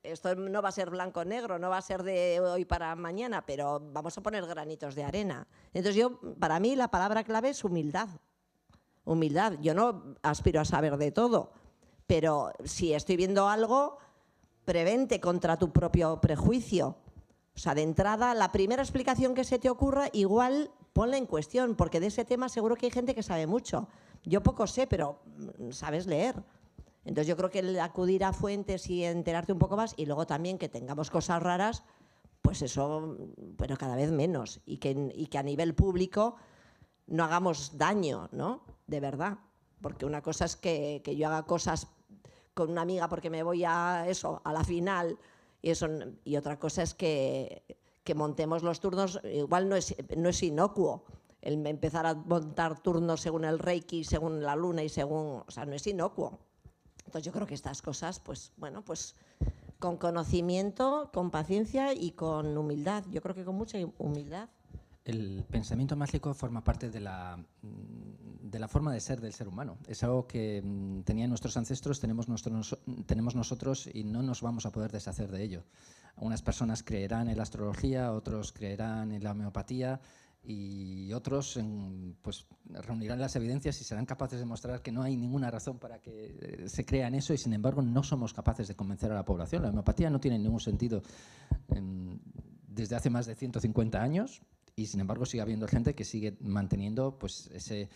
F: esto no va a ser blanco-negro, no va a ser de hoy para mañana, pero vamos a poner granitos de arena. Entonces para mí la palabra clave es humildad. Humildad. Yo no aspiro a saber de todo, pero si estoy viendo algo, prevente contra tu propio prejuicio. O sea, de entrada, la primera explicación que se te ocurra, igual ponla en cuestión, porque de ese tema seguro que hay gente que sabe mucho. Yo poco sé, pero sabes leer. Entonces yo creo que el acudir a fuentes y enterarte un poco más, y luego también que tengamos cosas raras, pues eso, pero cada vez menos, y que a nivel público no hagamos daño, ¿no? De verdad. Porque una cosa es que yo haga cosas con una amiga porque me voy a la final, y otra cosa es que montemos los turnos. Igual no es inocuo el empezar a montar turnos según el Reiki, según la luna y según... O sea, no es inocuo. Entonces yo creo que estas cosas, pues bueno, pues con conocimiento, con paciencia y con humildad. Yo creo que con mucha humildad.
D: El pensamiento mágico forma parte de la forma de ser del ser humano. Es algo que tenían nuestros ancestros, tenemos nosotros, y no nos vamos a poder deshacer de ello. Unas personas creerán en la astrología, otros creerán en la homeopatía, y otros pues reunirán las evidencias y serán capaces de mostrar que no hay ninguna razón para que se crea en eso, y sin embargo no somos capaces de convencer a la población. La homeopatía no tiene ningún sentido desde hace más de 150 años, y sin embargo sigue habiendo gente que sigue manteniendo pues ese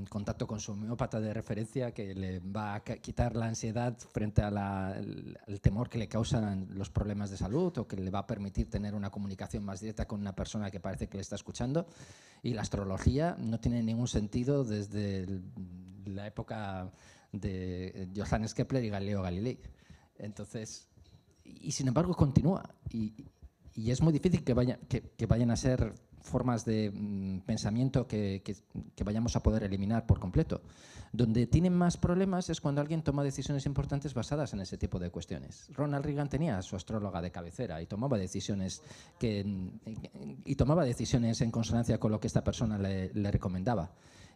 D: contacto con su homeópata de referencia, que le va a quitar la ansiedad frente al temor que le causan los problemas de salud, o que le va a permitir tener una comunicación más directa con una persona que parece que le está escuchando. Y la astrología no tiene ningún sentido desde la época de Johannes Kepler y Galileo Galilei. Entonces, y sin embargo continúa, y es muy difícil que vayan a ser formas de pensamiento que vayamos a poder eliminar por completo. Donde tienen más problemas es cuando alguien toma decisiones importantes basadas en ese tipo de cuestiones. Ronald Reagan tenía a su astróloga de cabecera y tomaba decisiones en consonancia con lo que esta persona le recomendaba.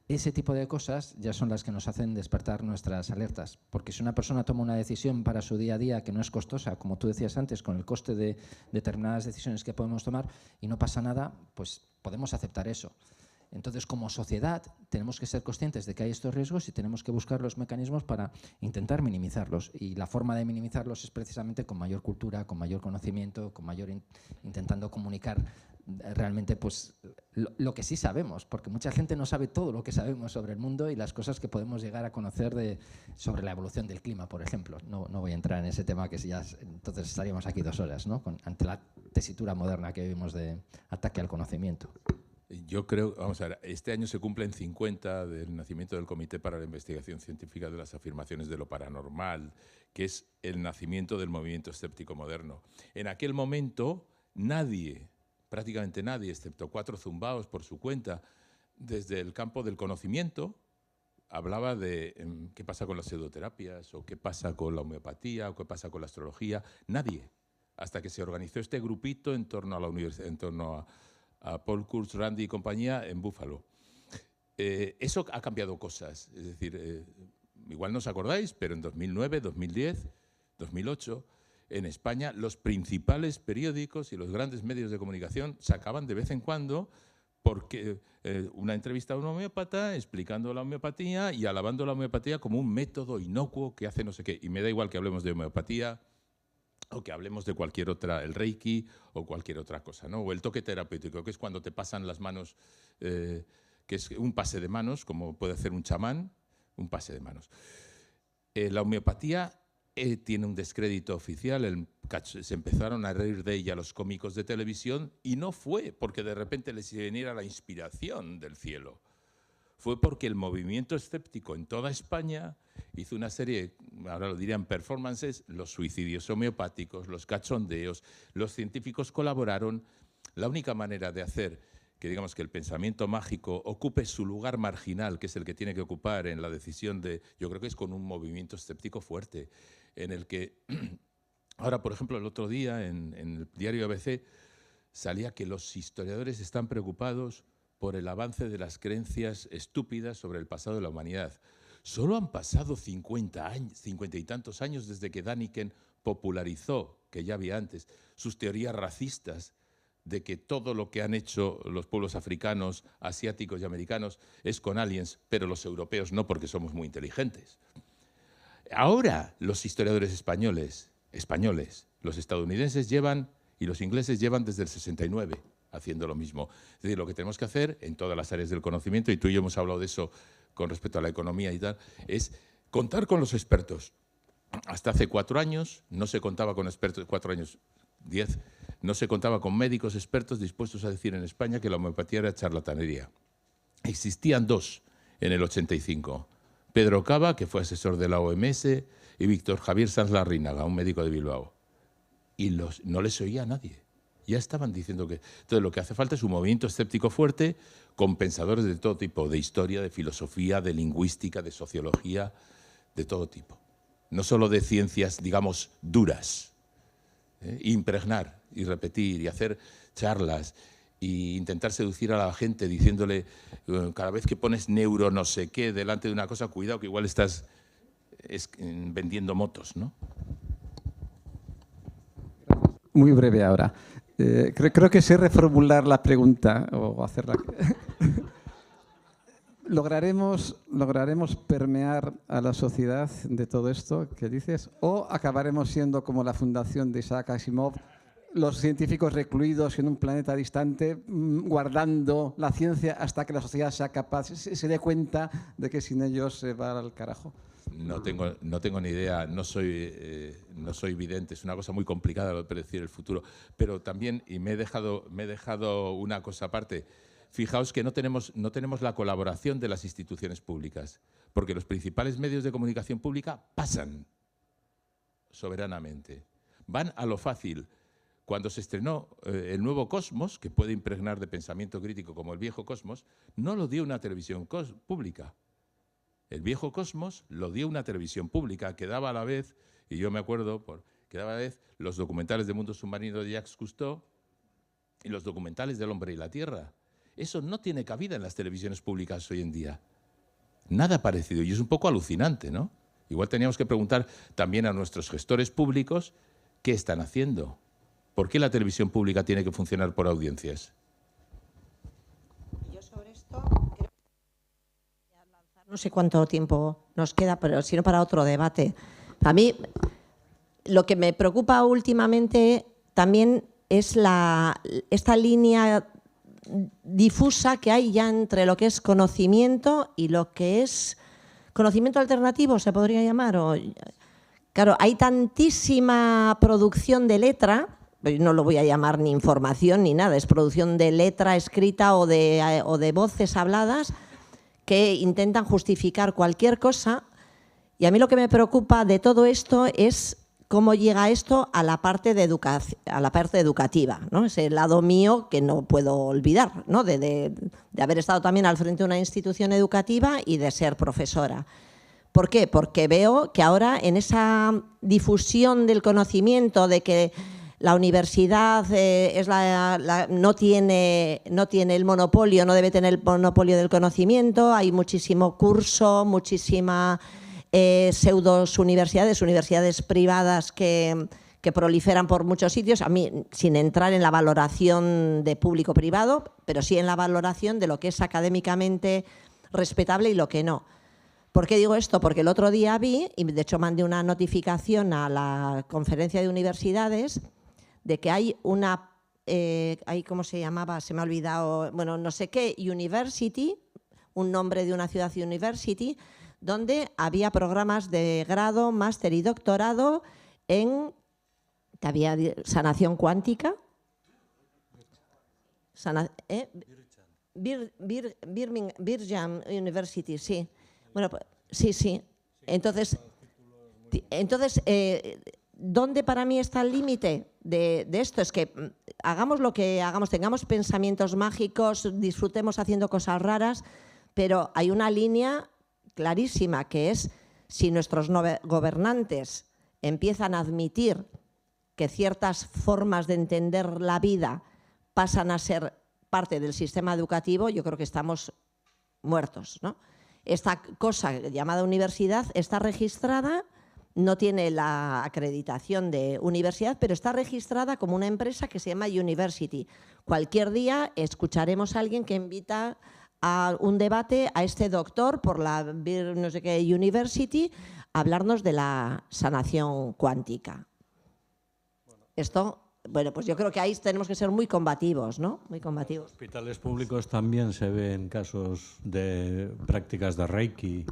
D: Ese tipo de cosas ya son las que nos hacen despertar nuestras alertas, porque si una persona toma una decisión para su día a día que no es costosa, como tú decías antes, con el coste de determinadas decisiones que podemos tomar, y no pasa nada, pues podemos aceptar eso. Entonces, como sociedad, tenemos que ser conscientes de que hay estos riesgos y tenemos que buscar los mecanismos para intentar minimizarlos. Y la forma de minimizarlos es precisamente con mayor cultura, con mayor conocimiento, con mayor intentando comunicar realmente pues, lo que sí sabemos, porque mucha gente no sabe todo lo que sabemos sobre el mundo y las cosas que podemos llegar a conocer sobre la evolución del clima, por ejemplo. No voy a entrar en ese tema, que ya entonces estaríamos aquí 2 horas, ¿no? Ante la tesitura moderna que vivimos de ataque al conocimiento.
E: Yo creo, vamos a ver, este año se cumplen 50 del nacimiento del Comité para la Investigación Científica de las Afirmaciones de lo Paranormal, que es el nacimiento del movimiento escéptico moderno. En aquel momento nadie, prácticamente nadie, excepto 4 zumbaos por su cuenta, desde el campo del conocimiento, hablaba de qué pasa con las pseudoterapias, o qué pasa con la homeopatía, o qué pasa con la astrología. Nadie, hasta que se organizó este grupito en torno a la universidad, en torno a Paul Kurtz, Randy y compañía en Buffalo. Eso ha cambiado cosas. Es decir, igual no os acordáis, pero en 2009, 2010, 2008, en España los principales periódicos y los grandes medios de comunicación sacaban de vez en cuando porque una entrevista a un homeópata explicando la homeopatía y alabando la homeopatía como un método inocuo que hace no sé qué. Y me da igual que hablemos de homeopatía o que hablemos de cualquier otra, el reiki o cualquier otra cosa, ¿no? O el toque terapéutico, que es cuando te pasan las manos, que es un pase de manos, como puede hacer un chamán, un pase de manos. La homeopatía tiene un descrédito oficial, se empezaron a reír de ella los cómicos de televisión y no fue porque de repente les viniera la inspiración del cielo. Fue porque el movimiento escéptico en toda España hizo una serie, ahora lo dirían performances, los suicidios homeopáticos, los cachondeos, los científicos colaboraron. La única manera de hacer que digamos que el pensamiento mágico ocupe su lugar marginal, que es el que tiene que ocupar en la decisión yo creo que es con un movimiento escéptico fuerte, en el que, ahora por ejemplo el otro día en el diario ABC salía que los historiadores están preocupados por el avance de las creencias estúpidas sobre el pasado de la humanidad. Solo han pasado 50 y tantos años desde que Däniken popularizó, que ya había antes, sus teorías racistas de que todo lo que han hecho los pueblos africanos, asiáticos y americanos es con aliens, pero los europeos no, porque somos muy inteligentes. Ahora los historiadores españoles, los estadounidenses llevan y los ingleses llevan desde el 69 haciendo lo mismo. Es decir, lo que tenemos que hacer en todas las áreas del conocimiento, y tú y yo hemos hablado de eso con respecto a la economía y tal, es contar con los expertos. Hasta hace 4 años no se contaba con expertos, 4 años, 10, no se contaba con médicos expertos dispuestos a decir en España que la homeopatía era charlatanería. Existían 2 en el 85. Pedro Cava, que fue asesor de la OMS, y Víctor Javier Sanz Larrínaga, un médico de Bilbao. Y no les oía a nadie. Ya estaban diciendo que... Entonces, lo que hace falta es un movimiento escéptico fuerte con pensadores de todo tipo, de historia, de filosofía, de lingüística, de sociología, de todo tipo. No solo de ciencias, digamos, duras. Impregnar y repetir y hacer charlas e intentar seducir a la gente diciéndole cada vez que pones neuro no sé qué delante de una cosa, cuidado que igual estás vendiendo motos, ¿no?
J: Muy breve ahora. Creo que sé reformular la pregunta o hacerla. ¿Lograremos permear a la sociedad de todo esto que dices? ¿O acabaremos siendo como la fundación de Isaac Asimov, los científicos recluidos en un planeta distante, guardando la ciencia hasta que la sociedad sea capaz, se dé cuenta de que sin ellos se va al carajo?
E: No tengo ni idea, no soy vidente, es una cosa muy complicada lo de predecir el futuro, pero también, y me he dejado una cosa aparte, fijaos que no tenemos la colaboración de las instituciones públicas, porque los principales medios de comunicación pública pasan soberanamente, van a lo fácil. Cuando se estrenó el nuevo Cosmos, que puede impregnar de pensamiento crítico como el viejo Cosmos, no lo dio una televisión pública. El viejo Cosmos lo dio una televisión pública que daba a la vez, y yo me acuerdo, que daba a la vez los documentales de Mundo Submarino de Jacques Cousteau y los documentales del Hombre y la Tierra. Eso no tiene cabida en las televisiones públicas hoy en día. Nada parecido, y es un poco alucinante, ¿no? Igual teníamos que preguntar también a nuestros gestores públicos qué están haciendo. ¿Por qué la televisión pública tiene que funcionar por audiencias?
F: Yo sobre esto No sé cuánto tiempo nos queda, pero si no para otro debate. A mí lo que me preocupa últimamente también es esta línea difusa que hay ya entre lo que es conocimiento y lo que es conocimiento alternativo, se podría llamar. Claro, hay tantísima producción de letra, no lo voy a llamar ni información ni nada, es producción de letra escrita o de voces habladas que intentan justificar cualquier cosa. Y a mí lo que me preocupa de todo esto es cómo llega esto a la parte educativa, ¿no? Ese lado mío que no puedo olvidar, ¿no? de haber estado también al frente de una institución educativa y de ser profesora. ¿Por qué? Porque veo que ahora en esa difusión del conocimiento de que la universidad no tiene el monopolio, no debe tener el monopolio del conocimiento, hay muchísimo curso, muchísima universidades privadas que proliferan por muchos sitios, a mí sin entrar en la valoración de público-privado, pero sí en la valoración de lo que es académicamente respetable y lo que no. ¿Por qué digo esto? Porque el otro día vi, y de hecho mandé una notificación a la conferencia de universidades, de que hay una, ¿cómo se llamaba? Se me ha olvidado, bueno, no sé qué, University, un nombre de una ciudad University, donde había programas de grado, máster y doctorado en, que había sanación cuántica. Birmingham University, sí. Bueno, sí. Entonces, ¿dónde para mí está el límite de esto? Es que hagamos lo que hagamos, tengamos pensamientos mágicos, disfrutemos haciendo cosas raras, pero hay una línea clarísima que es si nuestros gobernantes empiezan a admitir que ciertas formas de entender la vida pasan a ser parte del sistema educativo, yo creo que estamos muertos, ¿no? Esta cosa llamada universidad está registrada, no tiene la acreditación de universidad, pero está registrada como una empresa que se llama University. Cualquier día escucharemos a alguien que invita a un debate a este doctor por la no sé qué University a hablarnos de la sanación cuántica. Esto, bueno, pues yo creo que ahí tenemos que ser muy combativos, ¿no? Muy combativos.
A: En los hospitales públicos también se ven casos de prácticas de Reiki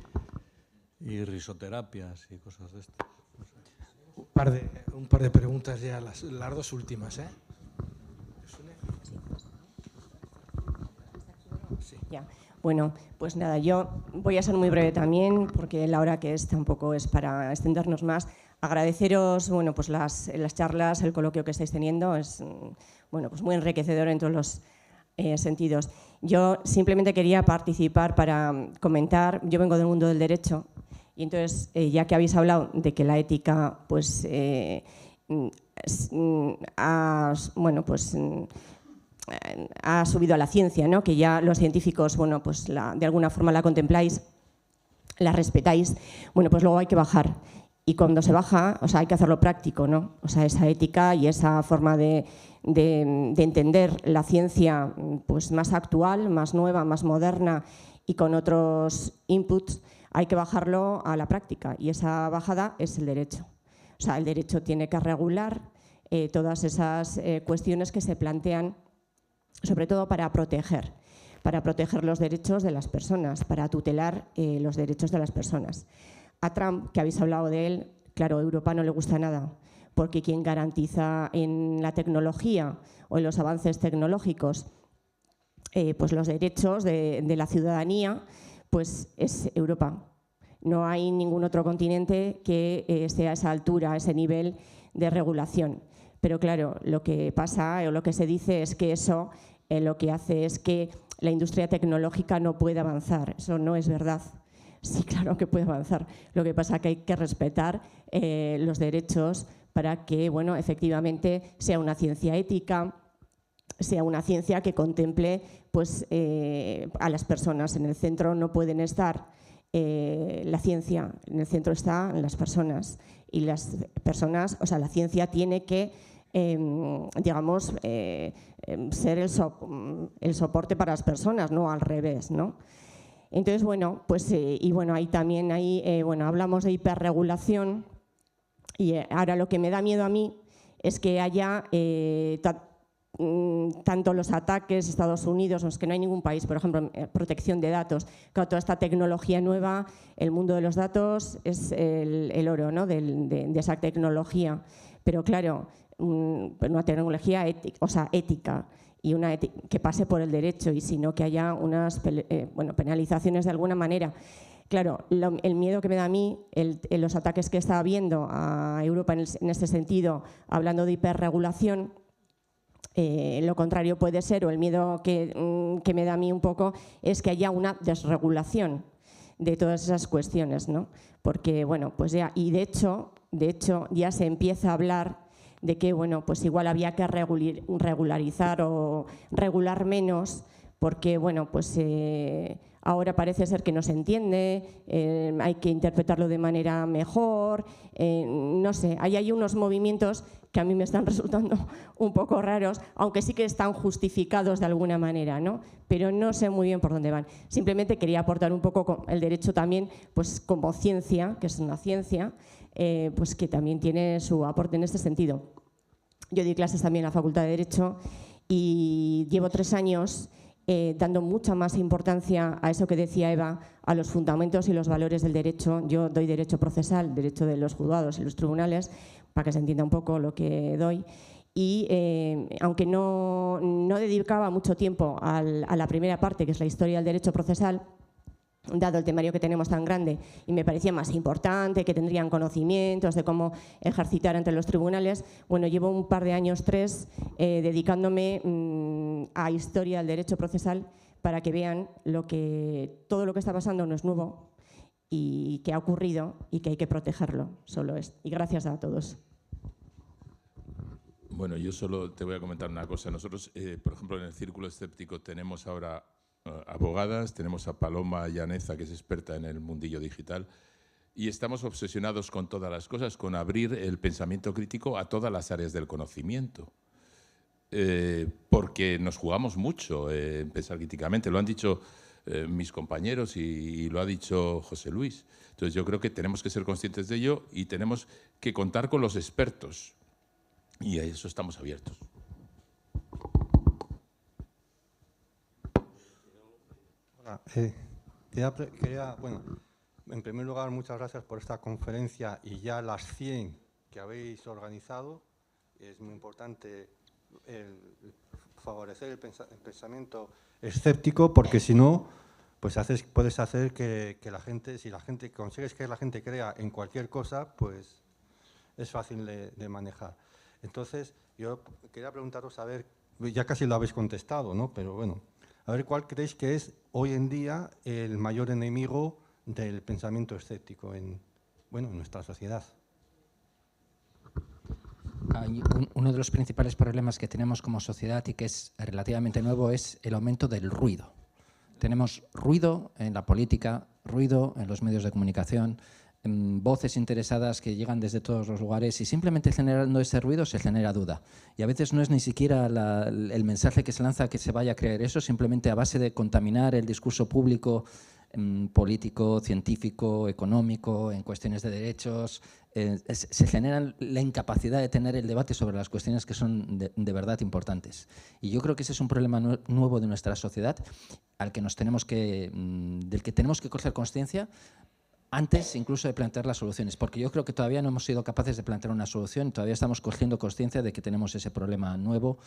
A: y risoterapias y cosas de estas.
K: Un par de preguntas ya, las dos últimas, ¿eh?
L: Sí. Ya. Bueno, pues nada, yo voy a ser muy breve también, porque la hora que es tampoco es para extendernos más. Agradeceros, bueno, pues las charlas, el coloquio que estáis teniendo, es bueno, pues muy enriquecedor en todos los sentidos. Yo simplemente quería participar para comentar, yo vengo del mundo del derecho, y entonces, ya que habéis hablado de que la ética, pues, ha subido a la ciencia, ¿no? Que ya los científicos, bueno, pues de alguna forma la contempláis, la respetáis, bueno, pues luego hay que bajar. Y cuando se baja, o sea, hay que hacerlo práctico, ¿no? O sea, esa ética y esa forma de entender la ciencia, pues más actual, más nueva, más moderna y con otros inputs, hay que bajarlo a la práctica. Y esa bajada es el derecho. O sea, el derecho tiene que regular todas esas cuestiones que se plantean, sobre todo para proteger los derechos de las personas, para tutelar los derechos de las personas. A Trump, que habéis hablado de él, claro, a Europa no le gusta nada, porque quien garantiza en la tecnología o en los avances tecnológicos pues los derechos de la ciudadanía, pues es Europa. No hay ningún otro continente que esté a esa altura, a ese nivel de regulación. Pero claro, lo que pasa o lo que se dice es que eso lo que hace es que la industria tecnológica no puede avanzar. Eso no es verdad. Sí, claro que puede avanzar. Lo que pasa es que hay que respetar los derechos para que, bueno, efectivamente sea una ciencia ética, sea una ciencia que contemple pues, a las personas. En el centro no pueden estar la ciencia, en el centro están las personas. Y las personas, o sea, la ciencia tiene que, digamos, ser el soporte para las personas, no al revés, ¿no? Entonces, bueno, pues y bueno, ahí también bueno, hablamos de hiperregulación y ahora lo que me da miedo a mí es que haya tanto los ataques, Estados Unidos, es que no hay ningún país, por ejemplo, protección de datos, claro, toda esta tecnología nueva, el mundo de los datos es el oro, ¿no? de esa tecnología, pero claro, una tecnología ética y que pase por el derecho y sino que haya unas penalizaciones de alguna manera. Claro, el miedo que me da a mí, los ataques que está habiendo a Europa en este sentido, hablando de hiperregulación, lo contrario puede ser, o el miedo que me da a mí un poco, es que haya una desregulación de todas esas cuestiones, ¿no? Porque, bueno, pues ya, y de hecho ya se empieza a hablar de que, bueno, pues igual había que regularizar o regular menos, porque, bueno, pues ahora parece ser que no se entiende, hay que interpretarlo de manera mejor, no sé, hay unos movimientos que a mí me están resultando un poco raros, aunque sí que están justificados de alguna manera, ¿no? Pero no sé muy bien por dónde van. Simplemente quería aportar un poco el derecho también, pues como ciencia, que es una ciencia, pues que también tiene su aporte en este sentido. Yo di clases también en la Facultad de Derecho y llevo 3 años dando mucha más importancia a eso que decía Eva, a los fundamentos y los valores del derecho. Yo doy derecho procesal, derecho de los juzgados y los tribunales, para que se entienda un poco lo que doy. Y aunque no dedicaba mucho tiempo a la primera parte, que es la historia del derecho procesal, dado el temario que tenemos tan grande, y me parecía más importante, que tendrían conocimientos de cómo ejercitar ante los tribunales, bueno, llevo un par de años, 3, dedicándome a historia del derecho procesal para que vean todo lo que está pasando no es nuevo y que ha ocurrido y que hay que protegerlo, solo es. Y gracias a todos.
E: Bueno, yo solo te voy a comentar una cosa. Nosotros, por ejemplo, en el Círculo Escéptico tenemos ahora abogadas, tenemos a Paloma Llaneza, que es experta en el mundillo digital, y estamos obsesionados con todas las cosas, con abrir el pensamiento crítico a todas las áreas del conocimiento. Porque nos jugamos mucho en pensar críticamente. Lo han dicho mis compañeros y lo ha dicho José Luis. Entonces yo creo que tenemos que ser conscientes de ello y tenemos que contar con los expertos. Y a eso estamos abiertos.
M: Bueno, en primer lugar, muchas gracias por esta conferencia y ya las 100 que habéis organizado. Es muy importante favorecer el pensamiento escéptico, porque si no, pues puedes hacer que la gente, si consigues que la gente crea en cualquier cosa, pues es fácil de manejar. Entonces, yo quería preguntaros, a ver, ya casi lo habéis contestado, ¿no? Pero bueno, a ver, ¿cuál creéis que es hoy en día el mayor enemigo del pensamiento escéptico en nuestra sociedad?
D: Uno de los principales problemas que tenemos como sociedad y que es relativamente nuevo es el aumento del ruido. Tenemos ruido en la política, ruido en los medios de comunicación, voces interesadas que llegan desde todos los lugares y simplemente generando ese ruido se genera duda. Y a veces no es ni siquiera el mensaje que se lanza que se vaya a creer eso, simplemente a base de contaminar el discurso público, político, científico, económico, en cuestiones de derechos, se genera la incapacidad de tener el debate sobre las cuestiones que son de verdad importantes. Y yo creo que ese es un problema nuevo de nuestra sociedad del que tenemos que coger consciencia antes incluso de plantear las soluciones, porque yo creo que todavía no hemos sido capaces de plantear una solución, todavía estamos cogiendo consciencia de que tenemos ese problema nuevo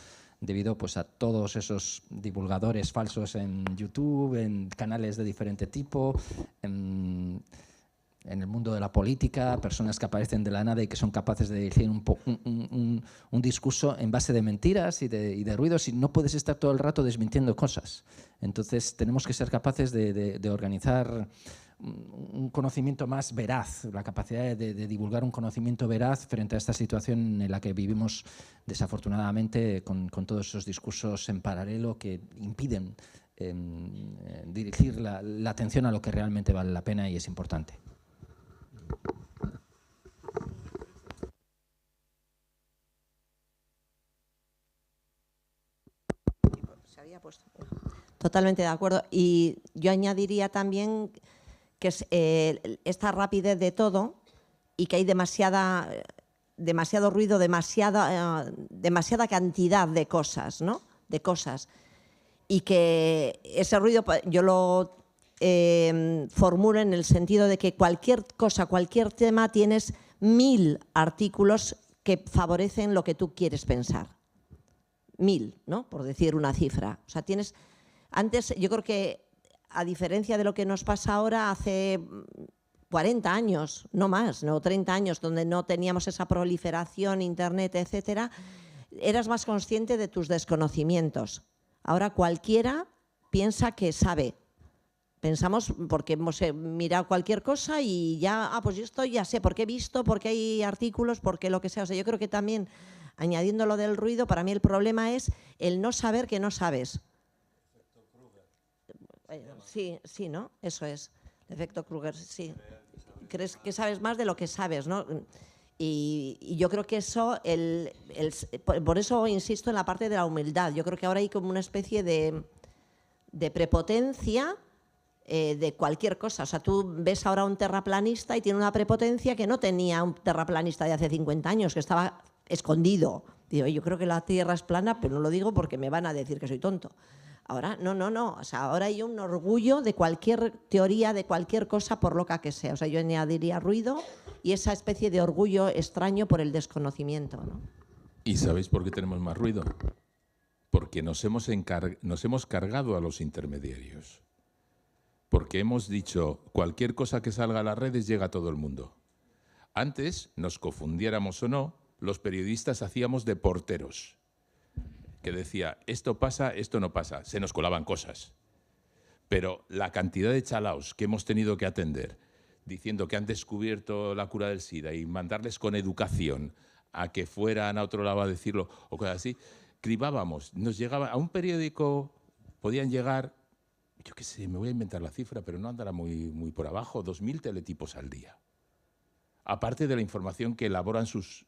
D: debido pues, a todos esos divulgadores falsos en YouTube, en canales de diferente tipo, en el mundo de la política, personas que aparecen de la nada y que son capaces de decir un discurso en base de mentiras y de ruidos, y no puedes estar todo el rato desmintiendo cosas. Entonces tenemos que ser capaces de organizar un conocimiento más veraz, la capacidad de divulgar un conocimiento veraz frente a esta situación en la que vivimos desafortunadamente con todos esos discursos en paralelo que impiden dirigir la atención a lo que realmente vale la pena y es importante.
F: Se había puesto. Totalmente de acuerdo. Y yo añadiría también que es esta rapidez de todo y que hay demasiado ruido, demasiada cantidad de cosas, ¿no? De cosas. Y que ese ruido yo lo formulo en el sentido de que cualquier cosa, cualquier tema, tienes 1000 artículos que favorecen lo que tú quieres pensar. 1000, ¿no? Por decir una cifra. O sea, tienes... Antes, yo creo que, a diferencia de lo que nos pasa ahora, hace 40 años, no más, no 30 años, donde no teníamos esa proliferación, internet, etcétera, eras más consciente de tus desconocimientos. Ahora cualquiera piensa que sabe. Pensamos porque hemos mirado cualquier cosa y ya, pues esto ya sé, porque he visto, porque hay artículos, porque lo que sea. O sea, yo creo que también, añadiendo lo del ruido, para mí el problema es el no saber que no sabes. Sí, sí, ¿no? Eso es. El efecto Kruger, sí. Crees que sabes más de lo que sabes, ¿no? Y yo creo que eso, por eso insisto en la parte de la humildad. Yo creo que ahora hay como una especie de prepotencia de cualquier cosa. O sea, tú ves ahora a un terraplanista y tiene una prepotencia que no tenía un terraplanista de hace 50 años, que estaba escondido. Digo, yo creo que la Tierra es plana, pero no lo digo porque me van a decir que soy tonto. Ahora, no. O sea, ahora hay un orgullo de cualquier teoría, de cualquier cosa, por loca que sea. O sea, yo añadiría ruido y esa especie de orgullo extraño por el desconocimiento, ¿no?
E: ¿Y sabéis por qué tenemos más ruido? Porque nos hemos cargado a los intermediarios. Porque hemos dicho, cualquier cosa que salga a las redes llega a todo el mundo. Antes, nos confundiéramos o no, los periodistas hacíamos de porteros. Que decía, esto pasa, esto no pasa. Se nos colaban cosas. Pero la cantidad de chalaos que hemos tenido que atender diciendo que han descubierto la cura del SIDA y mandarles con educación a que fueran a otro lado a decirlo o cosas así, cribábamos. Nos llegaba a un periódico, podían llegar, yo qué sé, me voy a inventar la cifra, pero no andará muy por abajo, 2000 teletipos al día. Aparte de la información que elaboran sus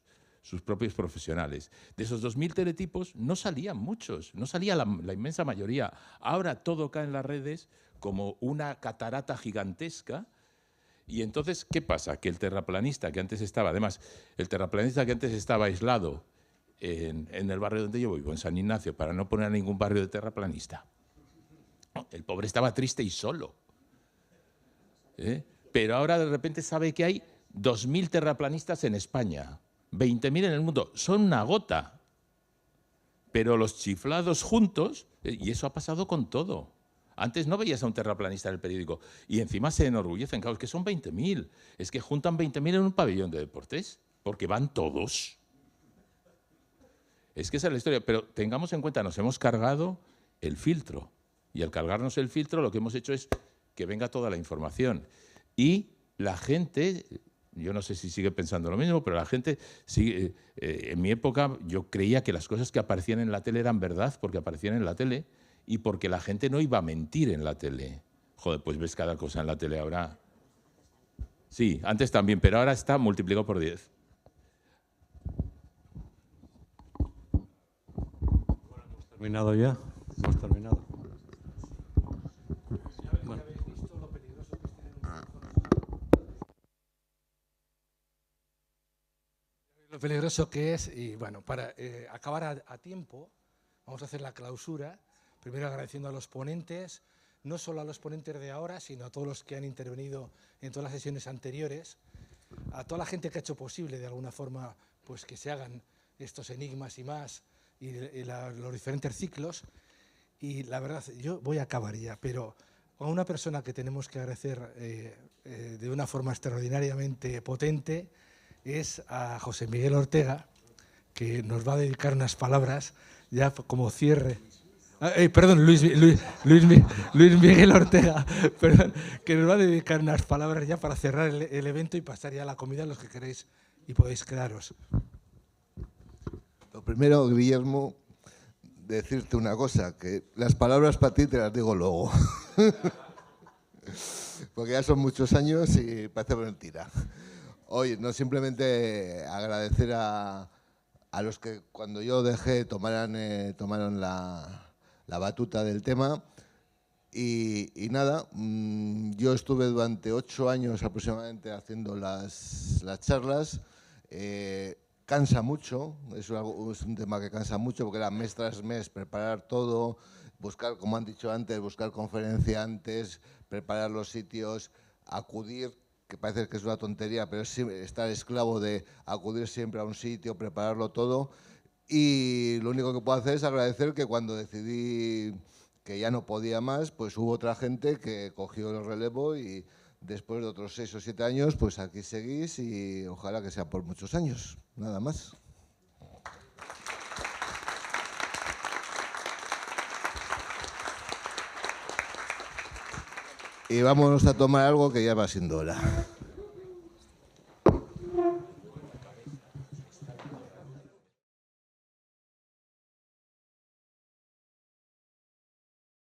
E: propios profesionales. De esos 2000 teletipos no salían muchos, no salía la inmensa mayoría. Ahora todo cae en las redes como una catarata gigantesca. Y entonces, ¿qué pasa? Que el terraplanista que antes estaba, además, el terraplanista que antes estaba aislado en el barrio donde yo vivo, en San Ignacio, para no poner a ningún barrio de terraplanista, el pobre estaba triste y solo. Pero ahora de repente sabe que hay 2000 terraplanistas en España. 20.000 en el mundo, son una gota. Pero los chiflados juntos, y eso ha pasado con todo. Antes no veías a un terraplanista en el periódico y encima se enorgullecen, claro, es que son 20.000. Es que juntan 20.000 en un pabellón de deportes, porque van todos. Es que esa es la historia, pero tengamos en cuenta, nos hemos cargado el filtro. Y al cargarnos el filtro lo que hemos hecho es que venga toda la información. Y la gente... Yo no sé si sigue pensando lo mismo, pero la gente sigue. En mi época yo creía que las cosas que aparecían en la tele eran verdad porque aparecían en la tele y porque la gente no iba a mentir en la tele. Joder, pues ves cada cosa en la tele ahora. Sí, antes también, pero ahora está multiplicado por 10.
A: ¿Hemos terminado ya? ¿Hemos terminado? Bueno.
K: Lo peligroso que es, y bueno, para acabar a tiempo, vamos a hacer la clausura, primero agradeciendo a los ponentes, no solo a los ponentes de ahora, sino a todos los que han intervenido en todas las sesiones anteriores, a toda la gente que ha hecho posible de alguna forma pues que se hagan estos enigmas y más, y los diferentes ciclos, y la verdad, yo voy a acabar ya, pero a una persona que tenemos que agradecer de una forma extraordinariamente potente, es a José Miguel Ortega, que nos va a dedicar unas palabras ya como cierre. Perdón, Luis Miguel Ortega, perdón, que nos va a dedicar unas palabras ya para cerrar el evento y pasar ya a la comida, los que queréis y podéis quedaros.
N: Lo primero, Guillermo, decirte una cosa, que las palabras para ti te las digo luego. Porque ya son muchos años y parece mentira. Oye, no simplemente agradecer a los que cuando yo dejé tomaron la batuta del tema, Y nada, yo estuve durante 8 años aproximadamente haciendo las charlas. Cansa mucho, es un tema que cansa mucho porque era mes tras mes preparar todo, buscar, como han dicho antes, buscar conferenciantes, preparar los sitios, acudir, que parece que es una tontería, pero es estar esclavo de acudir siempre a un sitio, prepararlo todo. Y lo único que puedo hacer es agradecer que cuando decidí que ya no podía más, pues hubo otra gente que cogió el relevo y después de otros 6 o 7 años, pues aquí seguís y ojalá que sea por muchos años. Nada más. Y vámonos a tomar algo que ya va siendo hora.